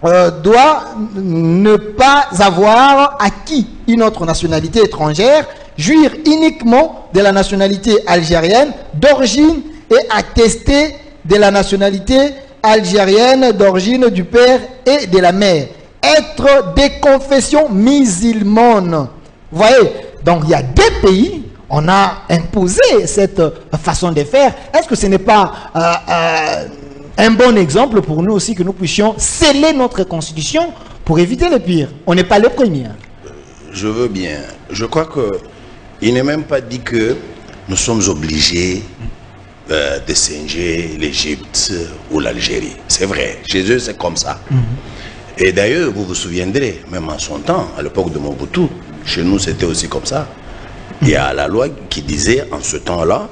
A: doivent ne pas avoir acquis une autre nationalité étrangère, jouir uniquement de la nationalité algérienne d'origine et attester de la nationalité algérienne d'origine du père et de la mère. Être des confessions musulmanes. Vous voyez, donc il y a des pays, on a imposé cette façon de faire. Est-ce que ce n'est pas un bon exemple pour nous aussi que nous puissions sceller notre constitution pour éviter le pire? On n'est pas les premiers.
D: Je veux bien. Je crois qu'il n'est même pas dit que nous sommes obligés de singer l'Égypte ou l'Algérie. C'est vrai, chez eux c'est comme ça. Et d'ailleurs, vous vous souviendrez, même en son temps, à l'époque de Mobutu, chez nous c'était aussi comme ça. Il y a la loi qui disait en ce temps-là,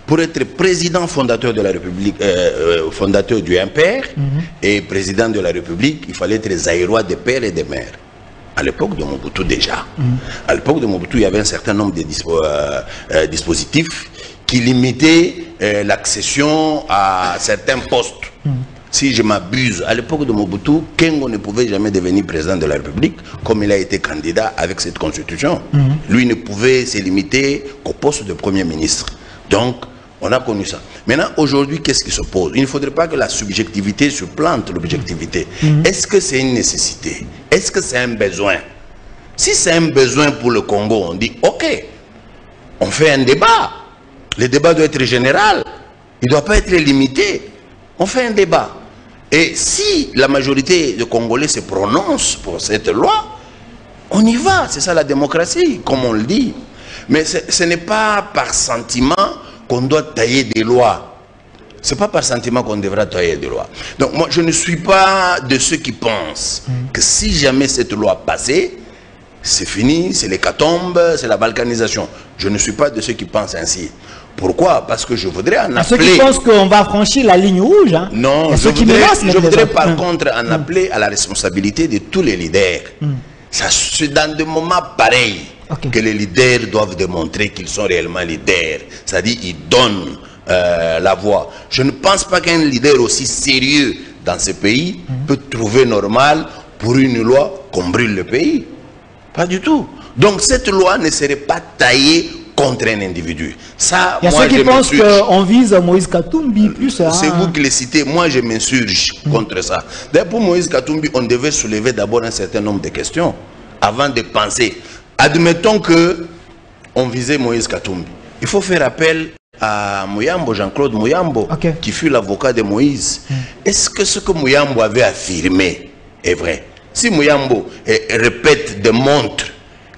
D: pour être président fondateur de la République, fondateur du impère et président de la République, il fallait être zaïrois des pères et des mères. À l'époque de Mobutu déjà. À l'époque de Mobutu, il y avait un certain nombre de dispositifs qui limitaient l'accession à certains postes. Si je m'abuse, à l'époque de Mobutu, Kengo ne pouvait jamais devenir président de la République comme il a été candidat avec cette constitution. Lui ne pouvait se limiter qu'au poste de Premier ministre. Donc, on a connu ça. Maintenant, aujourd'hui, qu'est-ce qui se pose? Il ne faudrait pas que la subjectivité supplante l'objectivité. Est-ce que c'est une nécessité? Est-ce que c'est un besoin? Si c'est un besoin pour le Congo, on dit, ok, on fait un débat. Le débat doit être général. Il ne doit pas être limité. On fait un débat. Et si la majorité de Congolais se prononce pour cette loi, on y va. C'est ça la démocratie, comme on le dit. Mais ce n'est pas par sentiment qu'on doit tailler des lois. Ce n'est pas par sentiment qu'on devra tailler des lois. Donc moi, je ne suis pas de ceux qui pensent que si jamais cette loi passait, c'est fini, c'est l'hécatombe, c'est la balkanisation. Je ne suis pas de ceux qui pensent ainsi. Pourquoi? Parce que je voudrais en appeler...
A: Ceux qui pensent qu'on va franchir la ligne rouge. Hein.
D: Non, je voudrais par contre en appeler à la responsabilité de tous les leaders. C'est dans des moments pareils que les leaders doivent démontrer qu'ils sont réellement leaders. C'est-à-dire qu'ils donnent la voix. Je ne pense pas qu'un leader aussi sérieux dans ce pays peut trouver normal pour une loi qu'on brûle le pays. Pas du tout. Donc cette loi ne serait pas taillée contre un individu. Ça,
A: il y a ceux qui pensent qu'on vise Moïse Katumbi plus.
D: C'est vous qui le citez. Moi, je m'insurge contre ça. D'ailleurs, pour Moïse Katumbi, on devait soulever d'abord un certain nombre de questions avant de penser. Admettons que on visait Moïse Katumbi. Il faut faire appel à Mouyambo, Jean-Claude Mouyambo, qui fut l'avocat de Moïse. Est-ce que ce que Mouyambo avait affirmé est vrai? Si Mouyambo répète, démontre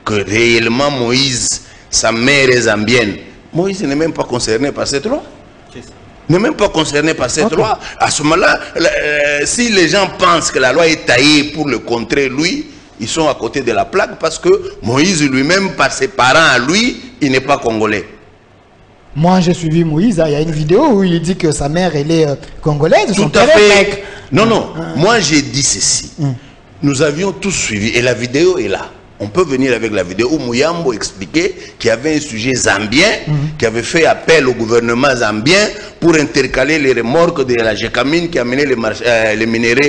D: que réellement Moïse, sa mère est zambienne, Moïse n'est même pas concerné par cette loi. N'est même pas concerné par cette loi. À ce moment-là, si les gens pensent que la loi est taillée pour le contrer, lui, ils sont à côté de la plaque parce que Moïse lui-même, par ses parents à lui, il n'est pas congolais.
A: Moi, j'ai suivi Moïse. Il y a une vidéo où il dit que sa mère, elle est congolaise.
D: Tout à fait. Non, non. Moi, j'ai dit ceci. Nous avions tous suivi. Et la vidéo est là. On peut venir avec la vidéo où Mouyambo expliquait qu'il y avait un sujet zambien qui avait fait appel au gouvernement zambien pour intercaler les remorques de la Gécamine qui amenait les minéraux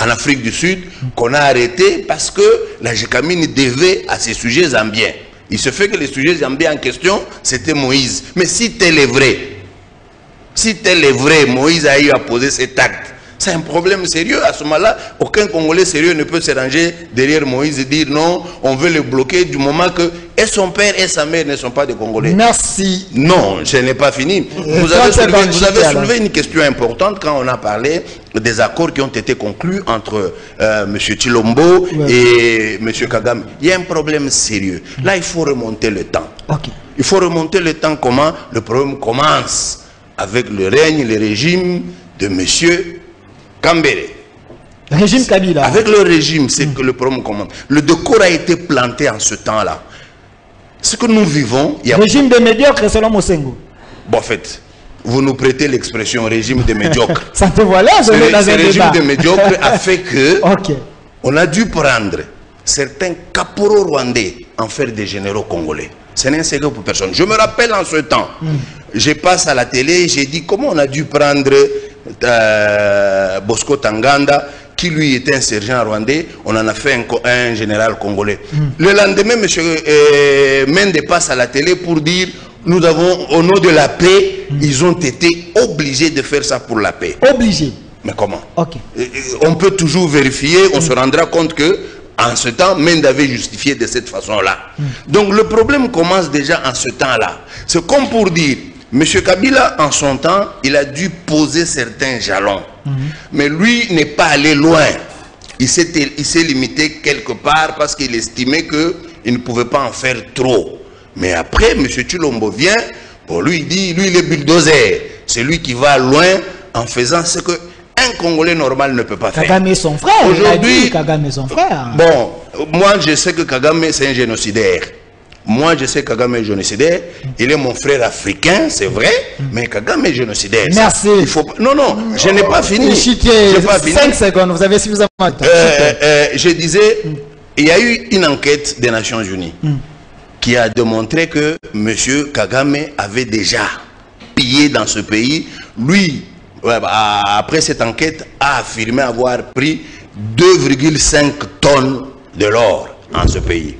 D: en Afrique du Sud, qu'on a arrêté parce que la Gécamine devait à ces sujets zambiens. Il se fait que les sujets zambiens en question, c'était Moïse. Mais si tel est vrai, Moïse a eu à poser cet acte, c'est un problème sérieux. À ce moment-là, aucun Congolais sérieux ne peut se ranger derrière Moïse et dire non, on veut le bloquer du moment que et son père et sa mère ne sont pas des Congolais.
A: Merci.
D: Non, je n'ai pas fini. Vous avez soulevé une question importante quand on a parlé des accords qui ont été conclus entre M. Tshilombo et M. Kagame. Il y a un problème sérieux. Là, il faut remonter le temps.
A: Okay.
D: Il faut remonter le temps comment le problème commence avec le règne, le régime de M. Kambere.
A: Régime Kabila.
D: Avec le régime, c'est que le problème commence. Le décor a été planté en ce temps-là. Ce que nous vivons... Il y a...
A: Régime de médiocres selon Mosengo.
D: Bon, en fait, vous nous prêtez l'expression régime de médiocres.
A: Ça te voilà, je vais dans un débat.
D: Régime de médiocres a fait que...
A: Okay.
D: On a dû prendre certains caporaux rwandais en faire des généraux congolais. Ce n'est un secret pour personne. Je me rappelle en ce temps, je passe à la télé, j'ai dit comment on a dû prendre Bosco Tanganda, qui lui était un sergent rwandais, on en a fait un général congolais. Le lendemain, M. Mende passe à la télé pour dire, nous avons, au nom de la paix, ils ont été obligés de faire ça pour la paix.
A: Obligés.
D: Mais comment?
A: Okay.
D: On peut toujours vérifier, on se rendra compte que en ce temps, Mende avait justifié de cette façon-là. Donc le problème commence déjà en ce temps-là. C'est comme pour dire, M. Kabila, en son temps, il a dû poser certains jalons. Mais lui n'est pas allé loin. Il s'est limité quelque part parce qu'il estimait qu'il ne pouvait pas en faire trop. Mais après, M. Tshilombo vient, pour lui, il dit, lui, il est bulldozer. C'est lui qui va loin en faisant ce que un Congolais normal ne peut pas faire.
A: Kagame est son frère. Aujourd'hui, Kagame est son frère.
D: Bon, moi, je sais que Kagame, c'est un génocidaire. Moi, je sais que Kagame est génocidaire. Il est mon frère africain, c'est vrai, mais Kagame est génocidaire.
A: Merci.
D: Il faut... Non, non, je n'ai pas fini.
A: Je pas fini. 5 secondes, vous avez suffisamment de temps.
D: Je disais, il y a eu une enquête des Nations Unies qui a démontré que M. Kagame avait déjà pillé dans ce pays. Lui, après cette enquête, a affirmé avoir pris 2,5 tonnes de l'or en ce pays.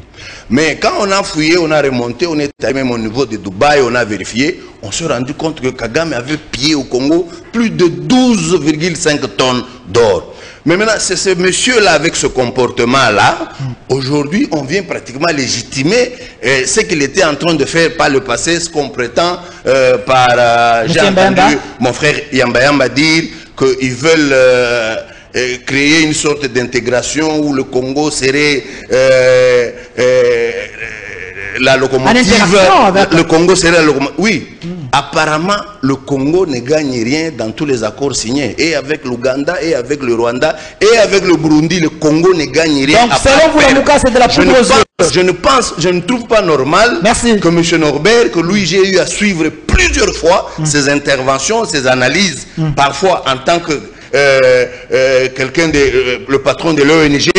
D: Mais quand on a fouillé, on a remonté, on est allé même au niveau de Dubaï, on a vérifié, on s'est rendu compte que Kagame avait pillé au Congo plus de 12,5 tonnes d'or. Mais maintenant, c'est ce monsieur-là, avec ce comportement-là, aujourd'hui, on vient pratiquement légitimer ce qu'il était en train de faire par le passé, ce qu'on prétend par... j'ai entendu mon frère Yamba dire qu'ils veulent... créer une sorte d'intégration où le Congo serait la locomotive. Le Congo serait la locomotive. Oui, apparemment, le Congo ne gagne rien dans tous les accords signés. Et avec l'Ouganda, et avec le Rwanda, et avec le Burundi, le Congo ne gagne rien.
A: Donc, selon vous, Lamuka, c'est de la poudre aux yeux.
D: Je ne trouve pas normal que M. Norbert, que lui, j'ai eu à suivre plusieurs fois ses interventions, ses analyses, parfois en tant que quelqu'un le patron de l'ONG,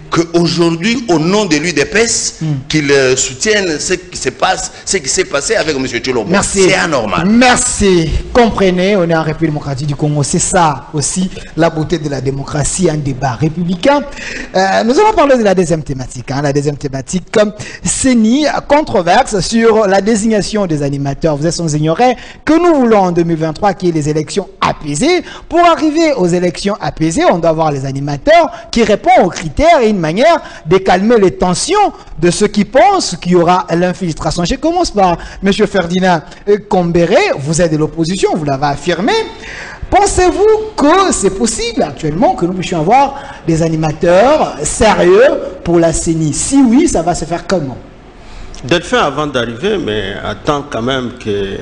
D: qu'aujourd'hui, au nom de l'UDPS, qu'il soutienne ce qui se passe, ce qui s'est passé avec M. Tshilombo. C'est anormal.
A: Merci. Comprenez, on est en République démocratique du Congo. C'est ça aussi la beauté de la démocratie, un débat républicain. Nous allons parler de la deuxième thématique. La deuxième thématique, CENI, controverse sur la désignation des animateurs. Vous êtes sans ignorer que nous voulons en 2023 qu'il y ait les élections apaisées. Pour arriver aux élections apaisées, on doit avoir les animateurs qui répondent aux critères et une manière de calmer les tensions de ceux qui pensent qu'il y aura l'infiltration. Je commence par M. Ferdinand Kambere, vous êtes de l'opposition, vous l'avez affirmé. Pensez-vous que c'est possible actuellement que nous puissions avoir des animateurs sérieux pour la CENI? Si oui, ça va se faire comment?
B: D'être fait avant d'arriver, mais attends quand même que...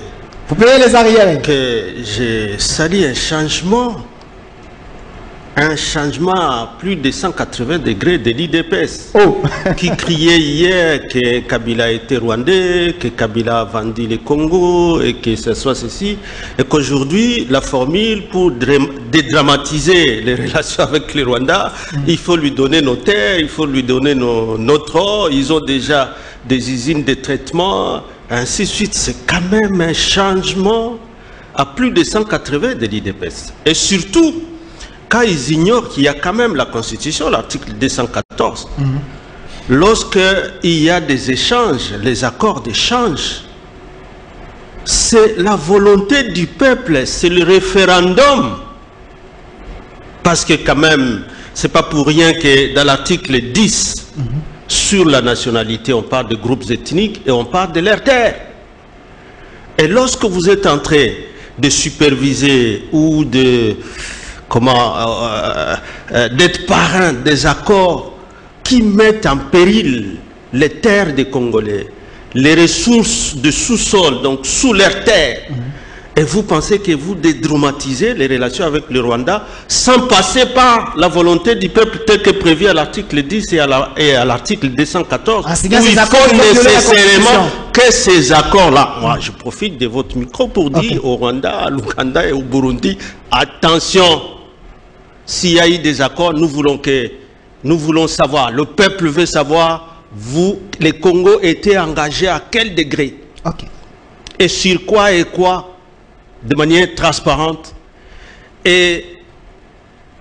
A: Vous payez les arriérés.
B: Que j'ai sali un changement à plus de 180 degrés de l'IDPS, qui criait hier que Kabila était rwandais, que Kabila a vendu le Congo et que ce soit ceci, et qu'aujourd'hui la formule pour dédramatiser les relations avec le Rwanda, il faut lui donner nos terres, il faut lui donner notre or, ils ont déjà des usines de traitement, ainsi de suite. C'est quand même un changement à plus de 180 de l'IDPS. Et surtout, quand ils ignorent qu'il y a quand même la Constitution, l'article 214, lorsqu'il y a des échanges, les accords d'échange, c'est la volonté du peuple, c'est le référendum. Parce que quand même, c'est pas pour rien que dans l'article 10, sur la nationalité, on parle de groupes ethniques et on parle de leur terre. Et lorsque vous êtes en train de superviser ou de d'être parrain des accords qui mettent en péril les terres des Congolais, les ressources de sous-sol, donc sous leur terre, et vous pensez que vous dédramatisez les relations avec le Rwanda sans passer par la volonté du peuple tel que prévu à l'article 10 et à l'article 214, où il faut nécessairement que ces accords-là, moi je profite de votre micro pour dire au Rwanda, à l'Ouganda et au Burundi, attention, s'il y a eu des accords, nous voulons savoir, le peuple veut savoir, vous, les Congos étaient engagés à quel degré, et sur quoi et quoi, de manière transparente. Et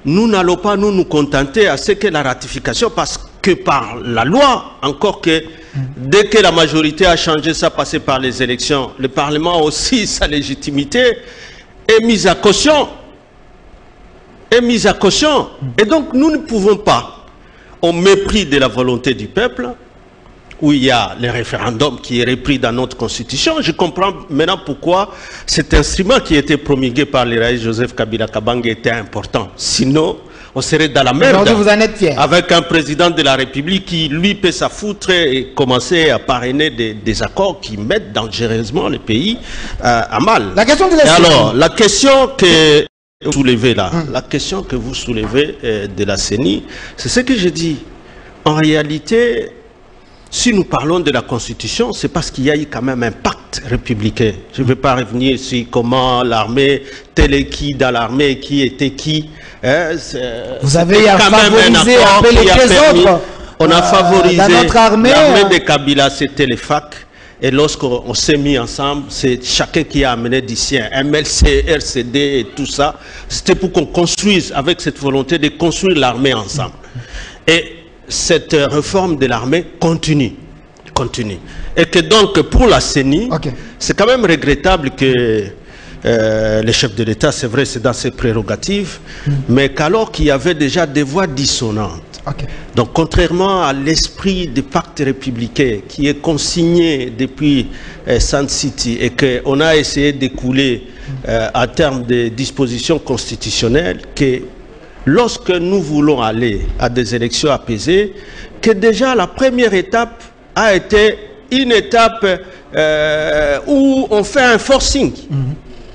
B: nous n'allons pas nous contenter à ce que la ratification, parce que par la loi, encore que dès que la majorité a changé, ça passé par les élections, le Parlement aussi, sa légitimité est mise à caution. Et donc nous ne pouvons pas, au mépris de la volonté du peuple, où il y a le référendum qui est repris dans notre constitution. Je comprends maintenant pourquoi cet instrument qui a été promulgué par le Raïs Joseph Kabila Kabange était important. Sinon, on serait dans la merde.
A: Vous en êtes fier.
B: Avec un président de la République qui, lui, peut s'affoutre et commencer à parrainer des accords qui mettent dangereusement le pays à mal.
A: La question de la CENI.
B: Alors, la question que vous soulevez là, la question que vous soulevez de la CENI, c'est ce que je dis. En réalité, si nous parlons de la Constitution, c'est parce qu'il y a eu quand même un pacte républicain. Je ne vais pas revenir sur comment l'armée, tel et qui dans l'armée, qui était qui.
A: Vous avez favorisé un peu les autres.
B: On a favorisé
A: notre armée.
B: L'armée de Kabila, c'était les FAC. Et lorsqu'on s'est mis ensemble, c'est chacun qui a amené du sien, MLC, RCD et tout ça. C'était pour qu'on construise, avec cette volonté de construire l'armée ensemble. Et cette réforme de l'armée continue. Et que donc pour la CENI, c'est quand même regrettable que le chef de l'État, c'est vrai, c'est dans ses prérogatives, mais qu'alors qu'il y avait déjà des voix dissonantes. Donc contrairement à l'esprit du pacte républicain qui est consigné depuis Sand City et qu'on a essayé d'écouler en termes de dispositions constitutionnelles, que lorsque nous voulons aller à des élections apaisées, que déjà la première étape a été une étape où on fait un forcing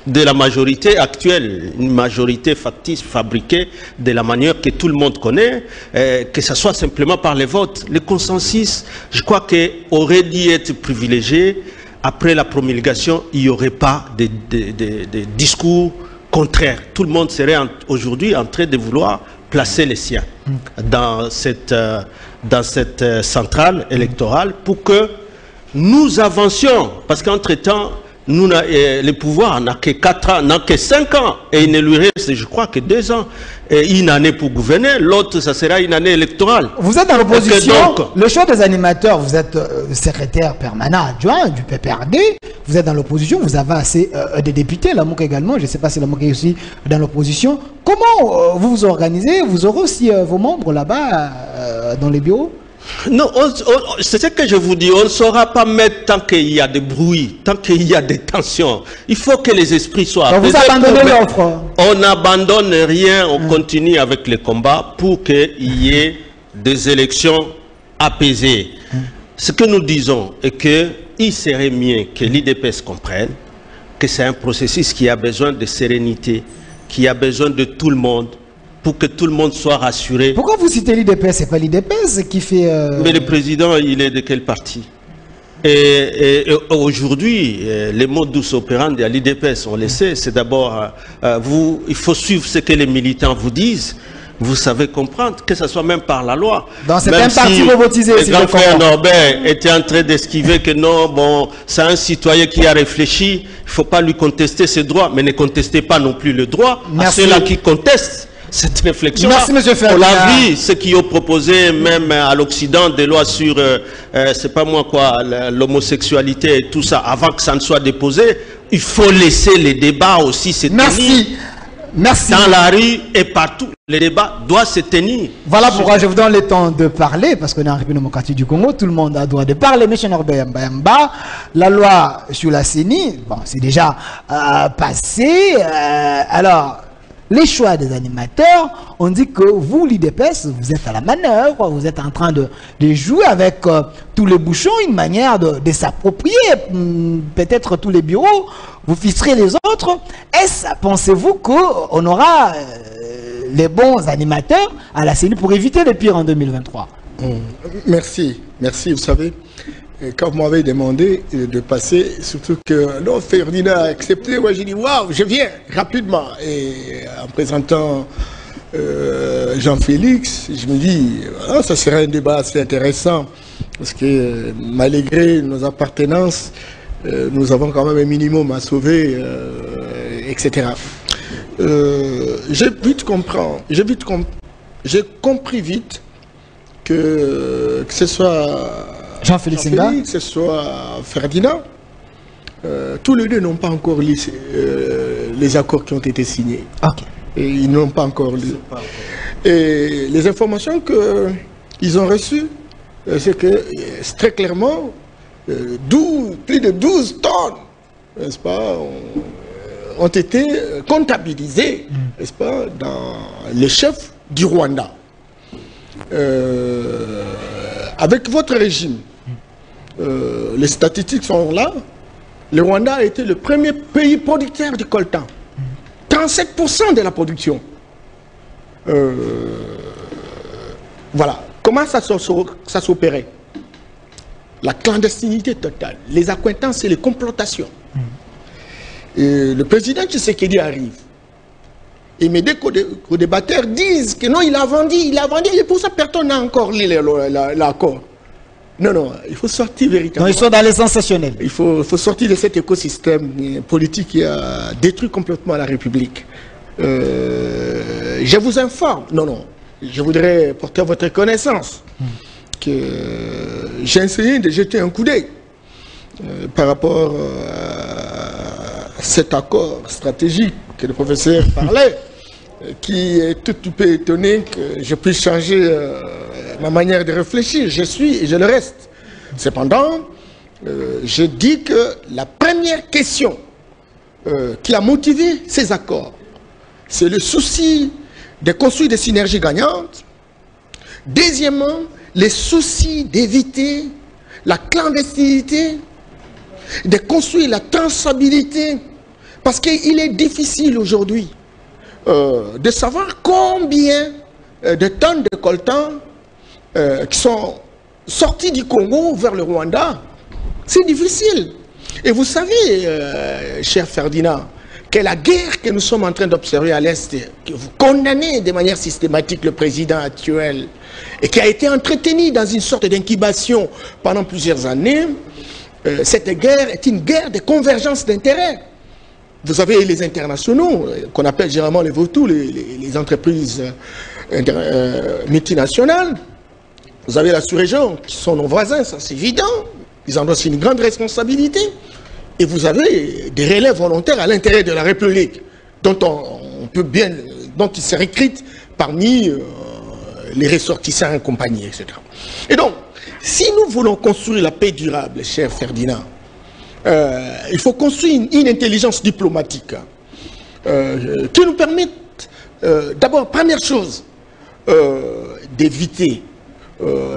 B: de la majorité actuelle, une majorité factice, fabriquée de la manière que tout le monde connaît, que ce soit simplement par les votes. Le consensus, je crois qu'il aurait dû être privilégié. Après la promulgation, il n'y aurait pas de discours contraire. Tout le monde serait aujourd'hui en train de vouloir placer les siens dans cette centrale électorale pour que nous avancions. Parce qu'entre-temps, le pouvoir n'a que 4 ans, n'a que 5 ans. Et il ne lui reste, je crois, que 2 ans. Et une année pour gouverner, l'autre, ça sera une année électorale.
A: Vous êtes dans l'opposition. Le choix des animateurs, vous êtes secrétaire permanent adjoint du PPRD. Vous êtes dans l'opposition, vous avez assez des députés, la MOC également. Je ne sais pas si la MOC est aussi dans l'opposition. Comment vous vous organisez? Vous aurez aussi vos membres là-bas dans les bureaux?
B: Non, c'est ce que je vous dis, on ne saura pas mettre tant qu'il y a des bruits, tant qu'il y a des tensions. Il faut que les esprits soient apaisés.
A: Vous abandonnez l'offre?
B: On n'abandonne rien, on continue avec les combats pour qu'il y ait des élections apaisées. Ce que nous disons est qu'il serait mieux que l'IDPS comprenne que c'est un processus qui a besoin de sérénité, qui a besoin de tout le monde, pour que tout le monde soit rassuré.
A: Pourquoi vous citez l'IDPS? C'est pas l'IDPS qui fait...
B: Mais le président, il est de quel parti? Et aujourd'hui, les mots douce operandi à l'IDPS, on le sait, c'est d'abord, il faut suivre ce que les militants vous disent. Vous savez comprendre, que ce soit même par la loi.
A: Dans certains partis robotisés,
B: le grand frère Norbert était en train d'esquiver que non, bon, c'est un citoyen qui a réfléchi, il ne faut pas lui contester ses droits, mais ne contestez pas non plus le droit à ceux-là qui contestent. cette réflexion.
A: Merci, monsieur
B: On
A: Ferdinand.
B: l'a vu, ceux qui ont proposé même à l'Occident des lois sur, c'est pas moi quoi, l'homosexualité et tout ça, avant que ça ne soit déposé, il faut laisser les débats aussi se tenir.
A: Merci. Merci.
B: Dans la rue et partout, les débats doivent se tenir.
A: Voilà pourquoi je vous donne le temps de parler, parce qu'on est en République démocratique du Congo, tout le monde a le droit de parler. M. Norbert Mbamba, la loi sur la CENI, bon, c'est déjà passé. Alors, les choix des animateurs, on dit que vous, l'IDPS, vous êtes à la manœuvre, vous êtes en train de jouer avec tous les bouchons, une manière de s'approprier peut-être tous les bureaux, vous ficherez les autres. Est-ce, pensez-vous qu'on aura les bons animateurs à la CENI pour éviter le pire en 2023?
C: Merci, merci. Vous savez, quand vous m'avez demandé de passer, surtout que non, Ferdinand a accepté, moi j'ai dit waouh, je viens rapidement. Et en présentant Jean-Félix, je me dis, ah, ça serait un débat assez intéressant, parce que malgré nos appartenances, nous avons quand même un minimum à sauver, etc. J'ai compris vite que ce soit
A: Jean-Félix Senga,
C: que ce soit Ferdinand, tous les deux n'ont pas encore lu les accords qui ont été signés.
A: Okay.
C: Et ils n'ont pas encore lu. Et les informations qu'ils ont reçues, c'est que très clairement, plus de 12 tonnes, n'est-ce pas, ont été comptabilisées, n'est-ce pas, dans les chefs du Rwanda. Avec votre régime, les statistiques sont là. Le Rwanda a été le premier pays producteur du coltan. 37% de la production. Voilà. Comment ça s'opérait? La clandestinité totale, les accointances et les complotations. Et le président Tshisekedi arrive. Et mes deux co-débatteurs disent que non, il a vendu, et pour ça personne n'a encore lu l'accord. Non, non, il faut sortir véritablement.
A: Non, ils sont dans les sensationnels.
C: Il faut sortir de cet écosystème politique qui a détruit complètement la République. Je vous informe, non, je voudrais porter à votre connaissance que j'ai essayé de jeter un coup d'œil par rapport à cet accord stratégique que le professeur parlait, qui est tout peu étonné que je puisse changer ma manière de réfléchir. Je suis et je le reste. Cependant, je dis que la première question qui a motivé ces accords, c'est le souci de construire des synergies gagnantes. Deuxièmement, les soucis d'éviter la clandestinité, de construire la traçabilité, parce qu'il est difficile aujourd'hui de savoir combien de tonnes de coltan qui sont sortis du Congo vers le Rwanda. C'est difficile. Et vous savez, cher Ferdinand, que la guerre que nous sommes en train d'observer à l'Est, que vous condamnez de manière systématique le président actuel, et qui a été entretenu dans une sorte d'incubation pendant plusieurs années, cette guerre est une guerre de convergence d'intérêts. Vous avez les internationaux, qu'on appelle généralement les vautours, les entreprises multinationales. Vous avez la sous-région, qui sont nos voisins, ça c'est évident. Ils en ont aussi une grande responsabilité. Et vous avez des relèves volontaires à l'intérieur de la République, dont on peut bien, dont ils se recrutent parmi les ressortissants et compagnie, etc. Et donc, si nous voulons construire la paix durable, cher Ferdinand, il faut construire une intelligence diplomatique qui nous permette, d'abord, première chose, d'éviter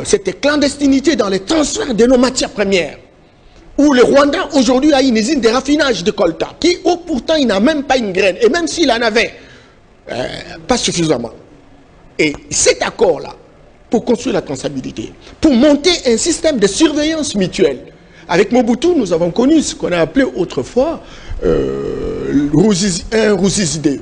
C: cette clandestinité dans les transferts de nos matières premières, où le Rwanda aujourd'hui a une usine de raffinage de coltan, qui pourtant il n'a même pas une graine, et même s'il en avait, pas suffisamment. Et cet accord-là, pour construire la traçabilité, pour monter un système de surveillance mutuelle. Avec Mobutu, nous avons connu ce qu'on a appelé autrefois un Ruzizi-2.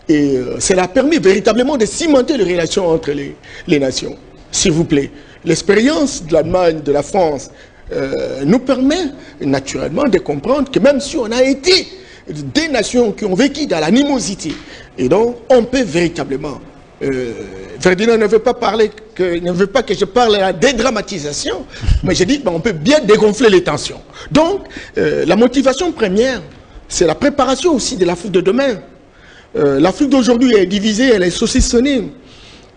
C: Et cela a permis véritablement de cimenter les relations entre les nations. S'il vous plaît, l'expérience de l'Allemagne, de la France, nous permet naturellement de comprendre que même si on a été des nations qui ont vécu dans l'animosité, Et donc, on peut véritablement... Ferdinand ne veut pas que je parle à la dédramatisation, mais je dis qu'on peut bien dégonfler les tensions. Donc, la motivation première, c'est la préparation aussi de l'Afrique de demain. L'Afrique d'aujourd'hui est divisée, elle est saucissonnée.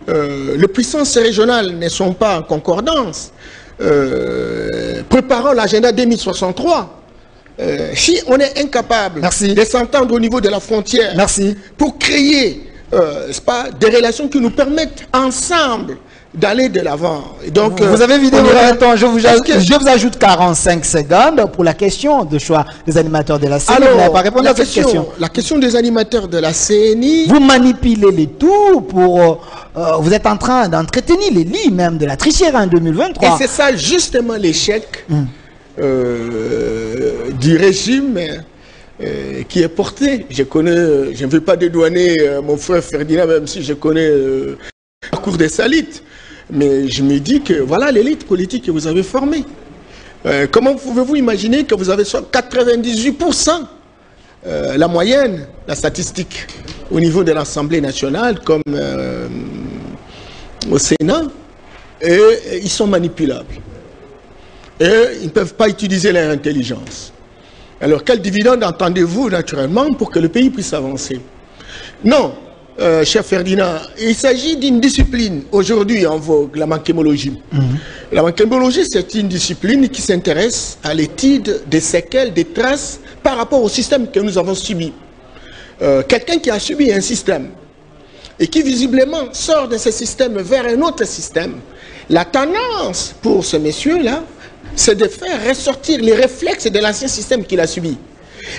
C: Les puissances régionales ne sont pas en concordance. Préparons l'agenda 2063. Si on est incapable de s'entendre au niveau de la frontière pour créer des relations qui nous permettent ensemble d'aller de l'avant. Donc,
A: vous avez vidé votre temps. Je vous ajoute 45 secondes pour la question de choix des animateurs de la CNI.
C: Alors,
A: vous n'avez pas répondu à cette question.
C: La question des animateurs de la CNI...
A: Vous manipulez les tours pour... vous êtes en train d'entretenir les lits même de la tricherie en 2023.
C: Et c'est ça justement l'échec du régime qui est porté. Je ne veux pas dédouaner mon frère Ferdinand, même si je connais le parcours des salites. Mais je me dis que voilà l'élite politique que vous avez formée. Comment pouvez-vous imaginer que vous avez 98% la moyenne, la statistique, au niveau de l'Assemblée nationale, comme au Sénat, et ils sont manipulables. Et ils ne peuvent pas utiliser leur intelligence. Alors, quel dividende entendez-vous naturellement pour que le pays puisse avancer? Non, cher Ferdinand, il s'agit d'une discipline aujourd'hui en vogue, la manchémologie. La manchémologie, c'est une discipline qui s'intéresse à l'étude des séquelles, des traces par rapport au système que nous avons subi. Quelqu'un qui a subi un système et qui visiblement sort de ce système vers un autre système, la tendance pour ce monsieur-là, c'est de faire ressortir les réflexes de l'ancien système qu'il a subi.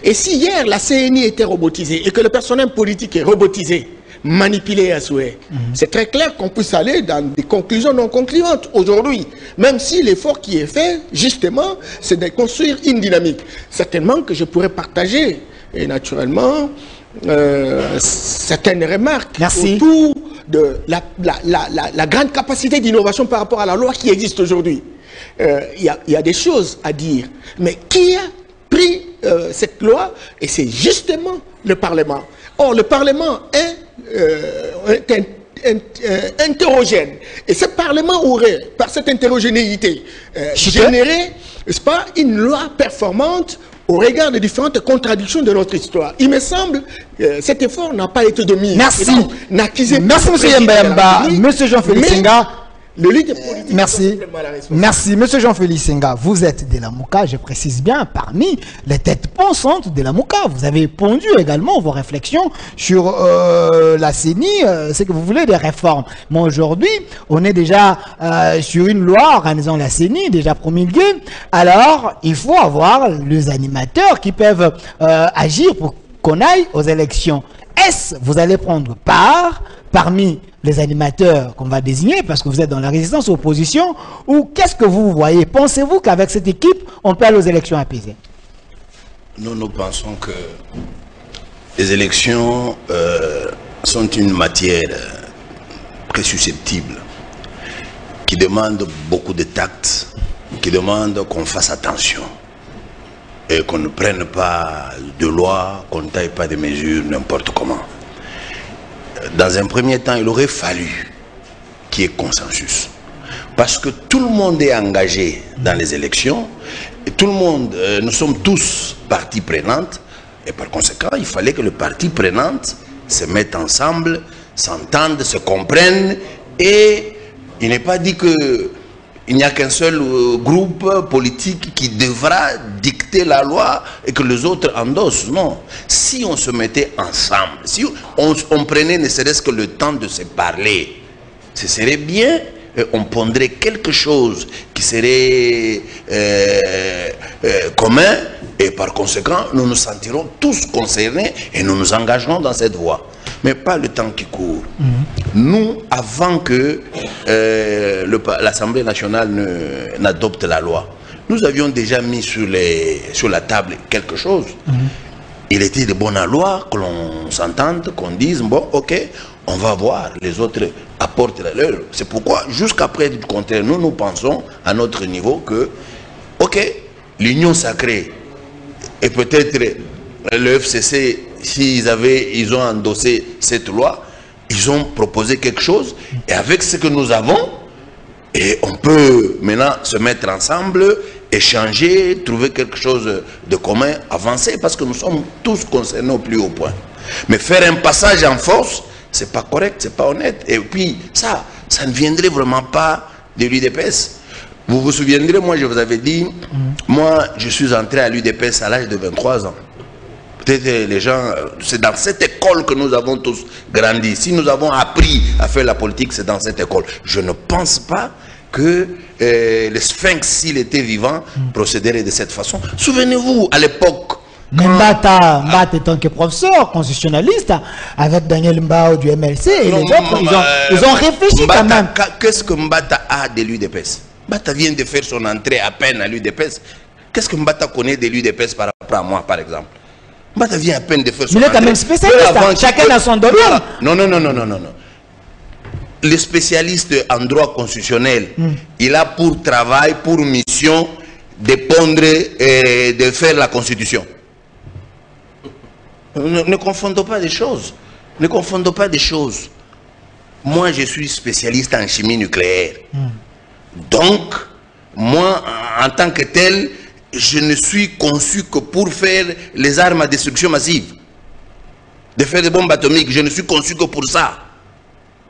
C: Et si hier la CNI était robotisée et que le personnel politique est robotisé, manipulé à souhait, c'est très clair qu'on puisse aller dans des conclusions non concluantes aujourd'hui. Même si l'effort qui est fait, justement, c'est de construire une dynamique. Certainement que je pourrais partager, et naturellement, certaines remarques autour de la grande capacité d'innovation par rapport à la loi qui existe aujourd'hui. Il y a des choses à dire. Mais qui a pris cette loi? Et c'est justement le Parlement. Or, le Parlement est hétérogène. Et ce Parlement aurait, par cette hétérogénéité, généré, n'est-ce pas, une loi performante au regard des différentes contradictions de notre histoire. Il me semble que cet effort n'a pas été de mise.
A: Merci. Merci, M. Yemba Yemba. M. Jean-Félix Senga. Merci. Monsieur Jean-Félix Senga, vous êtes de la Mouka, je précise bien, parmi les têtes pensantes de la Mouka. Vous avez pondu également vos réflexions sur la CENI, c'est que vous voulez des réformes. Mais aujourd'hui, on est déjà sur une loi organisant la CENI, déjà promulguée. Alors, il faut avoir les animateurs qui peuvent agir pour qu'on aille aux élections. Est-ce que vous allez prendre part parmi les animateurs qu'on va désigner, parce que vous êtes dans la résistance, opposition, ou qu'est-ce que vous voyez? Pensez-vous qu'avec cette équipe, on peut aller aux élections apaisées?
D: Nous pensons que les élections sont une matière très susceptible, qui demande beaucoup de tact, qui demande qu'on fasse attention, et qu'on ne prenne pas de loi, qu'on ne taille pas de mesures n'importe comment. Dans un premier temps, il aurait fallu qu'il y ait consensus. Parce que tout le monde est engagé dans les élections, et tout le monde, nous sommes tous parties prenantes, et par conséquent, il fallait que les parties prenantes se mettent ensemble, s'entendent, se comprennent, et il n'est pas dit que il n'y a qu'un seul groupe politique qui devra dicter la loi et que les autres endossent. Non. Si on se mettait ensemble, si on prenait ne serait-ce que le temps de se parler, ce serait bien. On pondrait quelque chose qui serait commun et par conséquent, nous nous sentirons tous concernés et nous nous engagerons dans cette voie. Mais pas le temps qui court. Nous, avant que l'Assemblée nationale n'adopte la loi, nous avions déjà mis sur la table quelque chose. Il était de bonne loi que l'on s'entende, qu'on dise, bon, ok, on va voir, les autres apportent la leur. C'est pourquoi, jusqu'après du contraire, nous pensons à notre niveau que, ok, l'union sacrée et peut-être le FCC, ils ont endossé cette loi, ils ont proposé quelque chose, et avec ce que nous avons, et on peut maintenant se mettre ensemble, échanger, trouver quelque chose de commun, avancer, parce que nous sommes tous concernés au plus haut point. Mais faire un passage en force, c'est pas correct, c'est pas honnête. Et puis ça ne viendrait vraiment pas de l'UDPS. Vous vous souviendrez, moi je vous avais dit, moi je suis entré à l'UDPS à l'âge de 23 ans. Peut-être les gens, c'est dans cette école que nous avons tous grandi. Si nous avons appris à faire la politique, c'est dans cette école. Je ne pense pas que le Sphinx, s'il était vivant, procéderait de cette façon. Souvenez-vous, à l'époque...
A: Mbata étant que professeur constitutionnaliste, avec Daniel Mbao du MLC et les autres, ils ont réfléchi Mbata, quand même.
D: Qu'est-ce que Mbata a de l'UDPS? Mbata vient de faire son entrée à peine à l'UDPS. Qu'est-ce que Mbata connaît de l'UDPS par rapport à moi, par exemple? Mbata vient à peine de faire son entrée.
A: Il est quand même spécialiste, chacun a son domaine.
D: Non. Le spécialiste en droit constitutionnel, il a pour travail, pour mission, de pondre et de faire la Constitution. Ne confondons pas des choses. Ne confondons pas des choses. Moi, je suis spécialiste en chimie nucléaire. Donc, moi, en tant que tel, je ne suis conçu que pour faire les armes à destruction massive. De faire des bombes atomiques, je ne suis conçu que pour ça.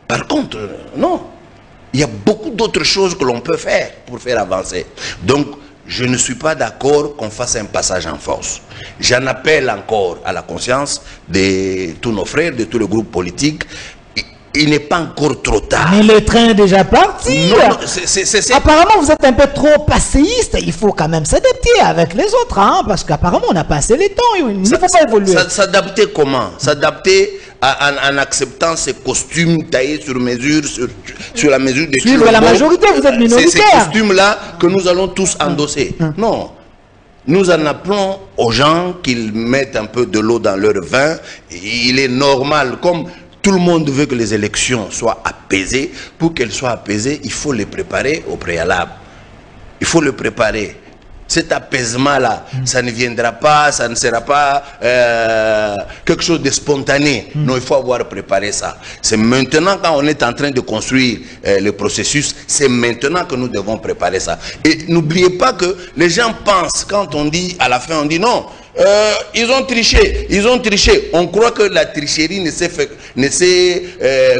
D: Par contre, non. Il y a beaucoup d'autres choses que l'on peut faire pour faire avancer. Donc, je ne suis pas d'accord qu'on fasse un passage en force. J'en appelle encore à la conscience de tous nos frères, de tous les groupes politiques. Il n'est pas encore trop tard.
A: Mais le train est déjà parti.
D: Non,
A: apparemment, vous êtes un peu trop passéiste. Il faut quand même s'adapter avec les autres, hein, parce qu'apparemment, on a passé les temps. Il ne faut pas évoluer.
D: S'adapter comment? S'adapter en acceptant ces costumes taillés sur mesure, sur la mesure des
A: suivre la majorité, vous êtes minoritaire.
D: C'est ces costumes-là que nous allons tous endosser. Non. Nous en appelons aux gens qu'ils mettent un peu de l'eau dans leur vin. Il est normal, comme... Tout le monde veut que les élections soient apaisées. Pour qu'elles soient apaisées, il faut les préparer au préalable. Il faut le préparer. Cet apaisement-là, ça ne viendra pas, ça ne sera pas quelque chose de spontané. Non, il faut avoir préparé ça. C'est maintenant, quand on est en train de construire le processus, c'est maintenant que nous devons préparer ça. Et n'oubliez pas que les gens pensent, quand on dit, à la fin, on dit non, ils ont triché, ils ont triché. On croit que la tricherie ne s'est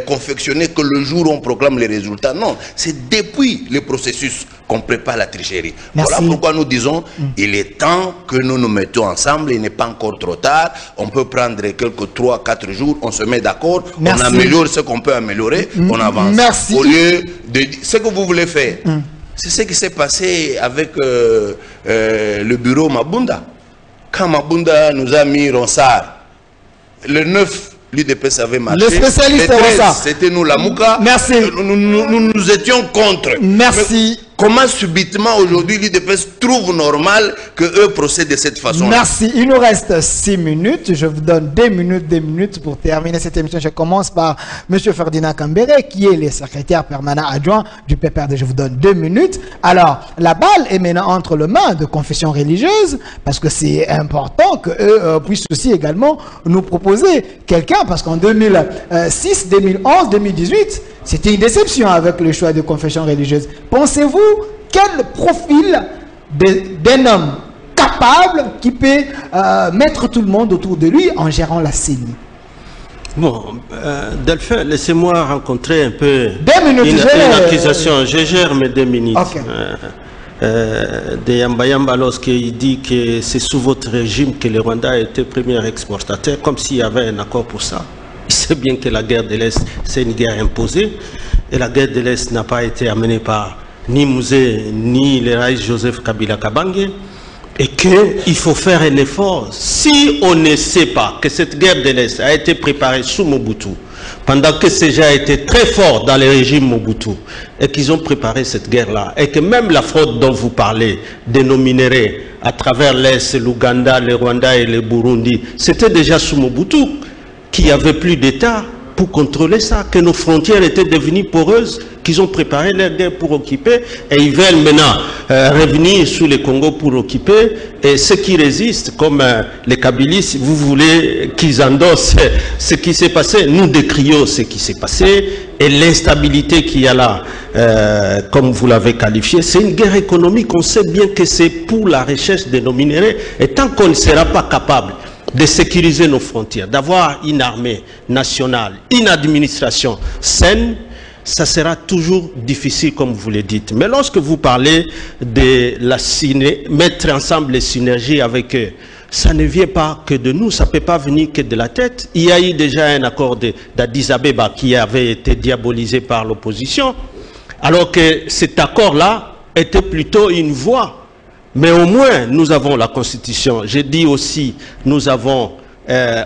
D: confectionnée que le jour où on proclame les résultats. Non, c'est depuis le processus qu'on prépare la tricherie.
A: Merci.
D: Voilà pourquoi nous disons, il est temps que nous nous mettons ensemble, il n'est pas encore trop tard. On peut prendre quelques 3-4 jours, on se met d'accord, on améliore ce qu'on peut améliorer, on avance.
A: Merci.
D: Au lieu de ce que vous voulez faire, c'est ce qui s'est passé avec le bureau Mabunda. Quand Mabunda nous a mis Ronsard, le 9, l'UDPS avait marché.
A: Le spécialiste
D: le 13,
A: Ronsard.
D: C'était nous, la Mouka.
A: Merci.
D: Nous étions contre.
A: Merci.
D: Mais comment subitement aujourd'hui l'UDPS trouve normal qu'eux procèdent de cette façon?
A: Merci. Il nous reste 6 minutes. Je vous donne 2 minutes pour terminer cette émission. Je commence par M. Ferdinand Kambere, qui est le secrétaire permanent adjoint du PPRD. Je vous donne 2 minutes. Alors, la balle est maintenant entre les mains de confessions religieuses, parce que c'est important qu'eux puissent aussi également nous proposer quelqu'un, parce qu'en 2006, 2011, 2018, c'était une déception avec le choix de confession religieuse. Pensez-vous quel profil d'un homme capable qui peut mettre tout le monde autour de lui en gérant la CENI?
B: Bon, Delphin, laissez-moi rencontrer un peu
A: 2 minutes,
B: une accusation. Je gère mes 2 minutes.
A: Okay.
B: De Yamba Yamba, lorsqu'il dit que c'est sous votre régime que le Rwanda a été premier exportateur, comme s'il y avait un accord pour ça. Il sait bien que la guerre de l'Est, c'est une guerre imposée. Et la guerre de l'Est n'a pas été amenée par ni Mouzé, ni le Raïs Joseph Kabila Kabange. Et qu'il faut faire un effort. Si on ne sait pas que cette guerre de l'Est a été préparée sous Mobutu, pendant que ces gens étaient très forts dans le régime Mobutu, et qu'ils ont préparé cette guerre-là, et que même la fraude dont vous parlez, dénominerait à travers l'Est, l'Ouganda, le Rwanda et le Burundi, c'était déjà sous Mobutu qu'il n'y avait plus d'État pour contrôler ça, que nos frontières étaient devenues poreuses, qu'ils ont préparé leur guerre pour occuper et ils veulent maintenant revenir sous le Congo pour occuper. Et ceux qui résistent, comme les Kabylistes, vous voulez qu'ils endossent ce qui s'est passé. Nous décrions ce qui s'est passé et l'instabilité qu'il y a là, comme vous l'avez qualifié, c'est une guerre économique. On sait bien que c'est pour la recherche de nos minéraux. Et tant qu'on ne sera pas capable de sécuriser nos frontières, d'avoir une armée nationale, une administration saine, ça sera toujours difficile, comme vous le dites. Mais lorsque vous parlez de mettre ensemble les synergies avec eux, ça ne vient pas que de nous, ça ne peut pas venir que de la tête. Il y a eu déjà un accord d'Addis Abeba qui avait été diabolisé par l'opposition, alors que cet accord-là était plutôt une voie. Mais au moins, nous avons la Constitution. J'ai dit aussi, nous avons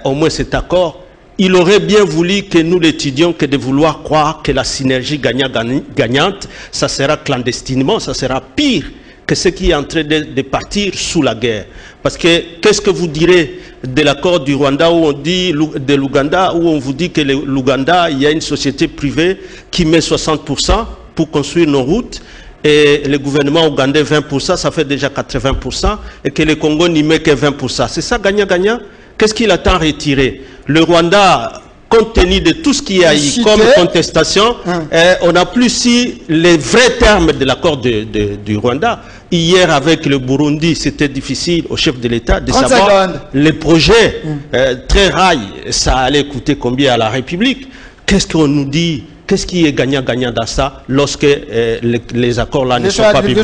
B: au moins cet accord. Il aurait bien voulu que nous l'étudions que de vouloir croire que la synergie gagnante, ça sera clandestinement, ça sera pire que ce qui est en train de partir sous la guerre. Parce que, qu'est-ce que vous direz de l'accord du Rwanda où on dit, de l'Ouganda, où on vous dit que l'Ouganda, il y a une société privée qui met 60% pour construire nos routes, et le gouvernement ougandais 20%, ça fait déjà 80%, et que le Congo n'y met que 20%. C'est ça gagnant-gagnant? Qu'est-ce qu'il attend retirer? Le Rwanda, compte tenu de tout ce qu'il y a eu comme contestation, on n'a plus si les vrais termes de l'accord du Rwanda. Hier, avec le Burundi, c'était difficile au chef de l'État de savoir les projets très rails, ça allait coûter combien à la République. Qu'est-ce qu'on nous dit? Qu'est-ce qui est gagnant-gagnant dans ça lorsque les accords-là ne sont pas publiés?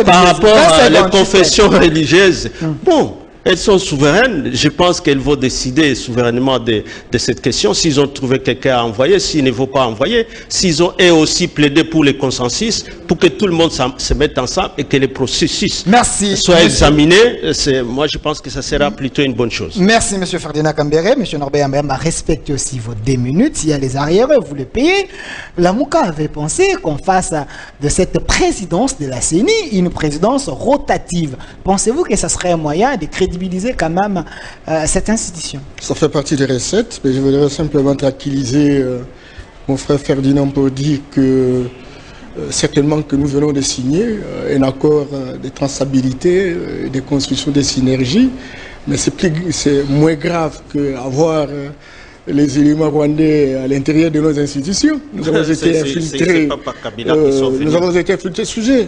B: Par rapport à les confessions religieuses, bon, elles sont souveraines. Je pense qu'elles vont décider souverainement de cette question. S'ils ont trouvé quelqu'un à envoyer, s'ils ne vont pas envoyer, s'ils ont eux aussi plaidé pour le consensus, pour que tout le monde se mette ensemble et que les processus soient examinés, moi je pense que ça sera plutôt une bonne chose.
A: Merci M. Ferdinand Kambere. M. Norbert Mbemba, respectez aussi vos 2 minutes. S'il y a les arrières, vous les payez. La Mouka avait pensé qu'on fasse de cette présidence de la CENI une présidence rotative. Pensez-vous que ça serait un moyen de crédibiliser quand même cette institution?
C: Ça fait partie des recettes, mais je voudrais simplement tranquilliser mon frère Ferdinand pour dire que certainement que nous venons de signer un accord de traçabilité, de construction des synergies, mais c'est moins grave qu'avoir les éléments rwandais à l'intérieur de nos institutions. Nous avons été infiltrés. Nous avons été infiltrés sujet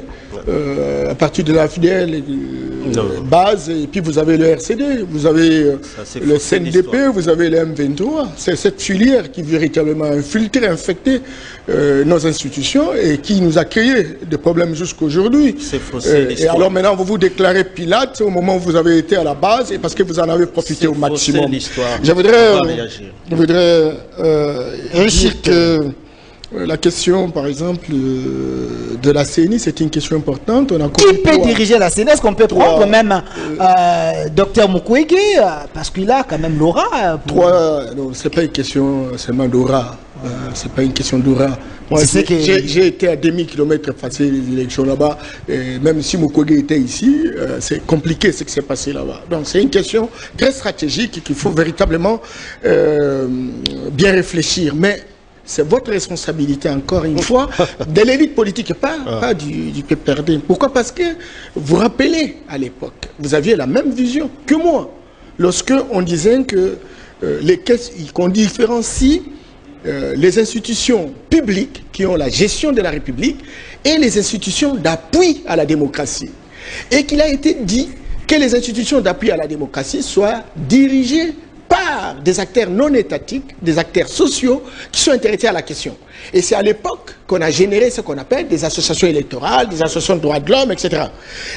C: à partir de la fidèle base, et puis vous avez le RCD, vous avez le CNDP, vous avez le M23. C'est cette filière qui véritablement a infiltré, infecté nos institutions et qui nous a créé des problèmes jusqu'aujourd'hui. Et alors maintenant vous vous déclarez Pilate au moment où vous avez été à la base et parce que vous en avez profité au maximum. Je voudrais dire que la question, par exemple, de la CENI, c'est une question importante.
A: Qui peut diriger la CENI? Est-ce qu'on peut prendre même Dr Mukwege, parce qu'il a quand même l'aura.
C: Non, ce n'est pas une question seulement d'aura. C'est pas une question d'aura. Moi, j'ai été à 2000 km passer les élections là-bas. Même si Mukwege était ici, c'est compliqué ce qui s'est passé là-bas. Donc c'est une question très stratégique qu'il faut véritablement bien réfléchir. Mais c'est votre responsabilité, encore une fois, de l'élite politique, pas du PPRD. Pourquoi? Parce que vous rappelez, à l'époque, vous aviez la même vision que moi. Lorsque on disait que qu'on différencie les institutions publiques qui ont la gestion de la République et les institutions d'appui à la démocratie. Et qu'il a été dit que les institutions d'appui à la démocratie soient dirigées par des acteurs non étatiques, des acteurs sociaux qui sont intéressés à la question. Et c'est à l'époque qu'on a généré ce qu'on appelle des associations électorales, des associations de droits de l'homme, etc.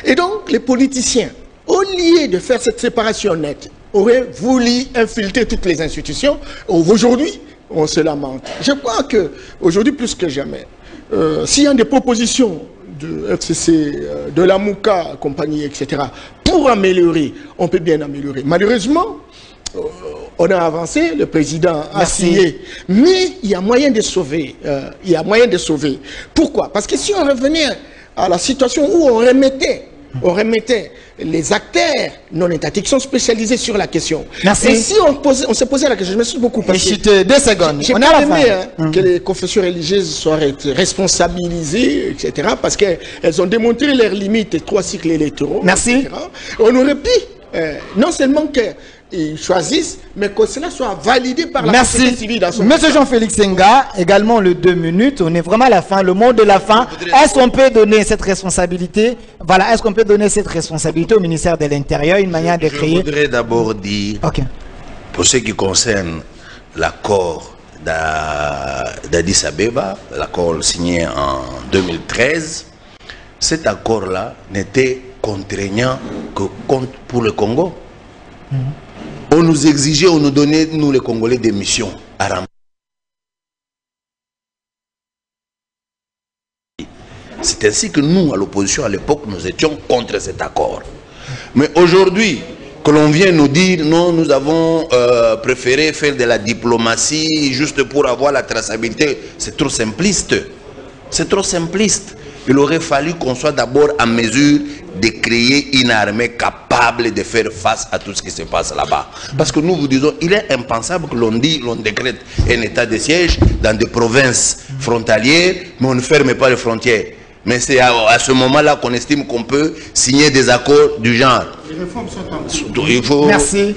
C: Et donc les politiciens, au lieu de faire cette séparation nette, auraient voulu infiltrer toutes les institutions. Aujourd'hui, on se lamente. Je crois qu'aujourd'hui, plus que jamais, s'il y a des propositions de FCC, de la Mouka, compagnie, etc., pour améliorer, on peut bien améliorer. Malheureusement, on a avancé, le président a signé, mais il y a moyen de sauver. Il y a moyen de sauver. Pourquoi? Parce que si on revenait à la situation où on remettait on remettait les acteurs non étatiques qui sont spécialisés sur la question.
A: Merci.
C: Et si on se posait la question, je me suis beaucoup passé.
A: 2 secondes.
C: J'ai pas aimé que les confessions religieuses soient responsabilisées, etc. parce qu'elles ont démontré leurs limites 3 cycles électoraux.
A: Merci.
C: Etc. On aurait pu, non seulement qu'ils choisissent, mais que cela soit validé par la société civile.
A: Monsieur Jean-Félix Senga, également le 2 minutes, on est vraiment à la fin, le mot de la fin. Est-ce qu'on peut donner cette responsabilité, voilà, est-ce qu'on peut donner cette responsabilité au ministère de l'Intérieur, une manière de créer...
D: Je voudrais d'abord dire, pour ce qui concerne l'accord d'Addis Abeba, l'accord signé en 2013, cet accord-là n'était contraignant que pour le Congo. On nous exigeait, on nous donnait, nous les Congolais, des missions à remplir. C'est ainsi que nous, à l'opposition à l'époque, nous étions contre cet accord. Mais aujourd'hui, que l'on vient nous dire, non, nous avons préféré faire de la diplomatie juste pour avoir la traçabilité, c'est trop simpliste. C'est trop simpliste. Il aurait fallu qu'on soit d'abord en mesure de créer une armée capable de faire face à tout ce qui se passe là-bas. Parce que nous vous disons, il est impensable que l'on décrète un état de siège dans des provinces frontalières, mais on ne ferme pas les frontières. Mais c'est à ce moment-là qu'on estime qu'on peut signer des accords du genre.
C: Les réformes sont en cours.
D: Il faut,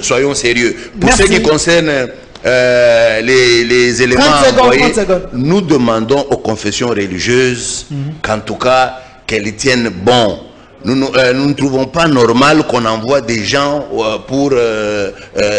D: soyons sérieux. Pour ce qui concerne les éléments envoyés, nous demandons aux confessions religieuses qu'en tout cas, qu'elles tiennent bon. Nous ne trouvons pas normal qu'on envoie des gens pour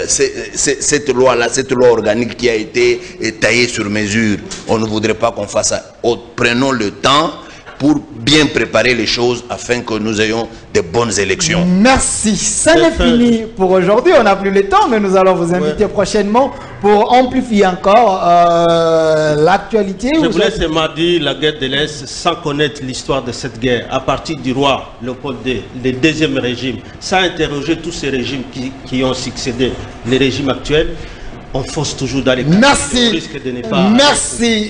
D: cette loi-là, cette loi organique qui a été taillée sur mesure. On ne voudrait pas qu'on fasse ça. Prenons le temps pour bien préparer les choses afin que nous ayons de bonnes élections.
A: Merci. Ça n'est fini pour aujourd'hui. On n'a plus le temps, mais nous allons vous inviter prochainement pour amplifier encore l'actualité.
B: Je vous laisse mardi la guerre de l'Est sans connaître l'histoire de cette guerre à partir du roi Léopold II, le deuxième régime, sans interroger tous ces régimes qui ont succédé, les régimes actuels. On force toujours dans les cas.
A: Merci.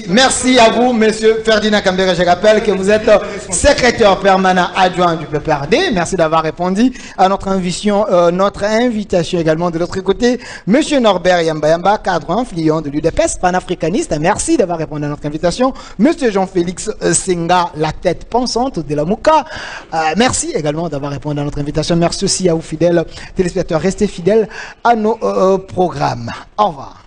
A: Merci à vous, monsieur Ferdinand Kambere. Je rappelle que vous êtes secrétaire permanent adjoint du PPRD. Merci d'avoir répondu à notre invitation également de l'autre côté. Monsieur Norbert Yamba, cadre influent de l'UDPS panafricaniste. Merci d'avoir répondu à notre invitation. Monsieur Jean-Félix Senga, la tête pensante de la Mouka. Merci également d'avoir répondu à notre invitation. Merci aussi à vous, fidèles téléspectateurs. Restez fidèles à nos programmes. Au revoir.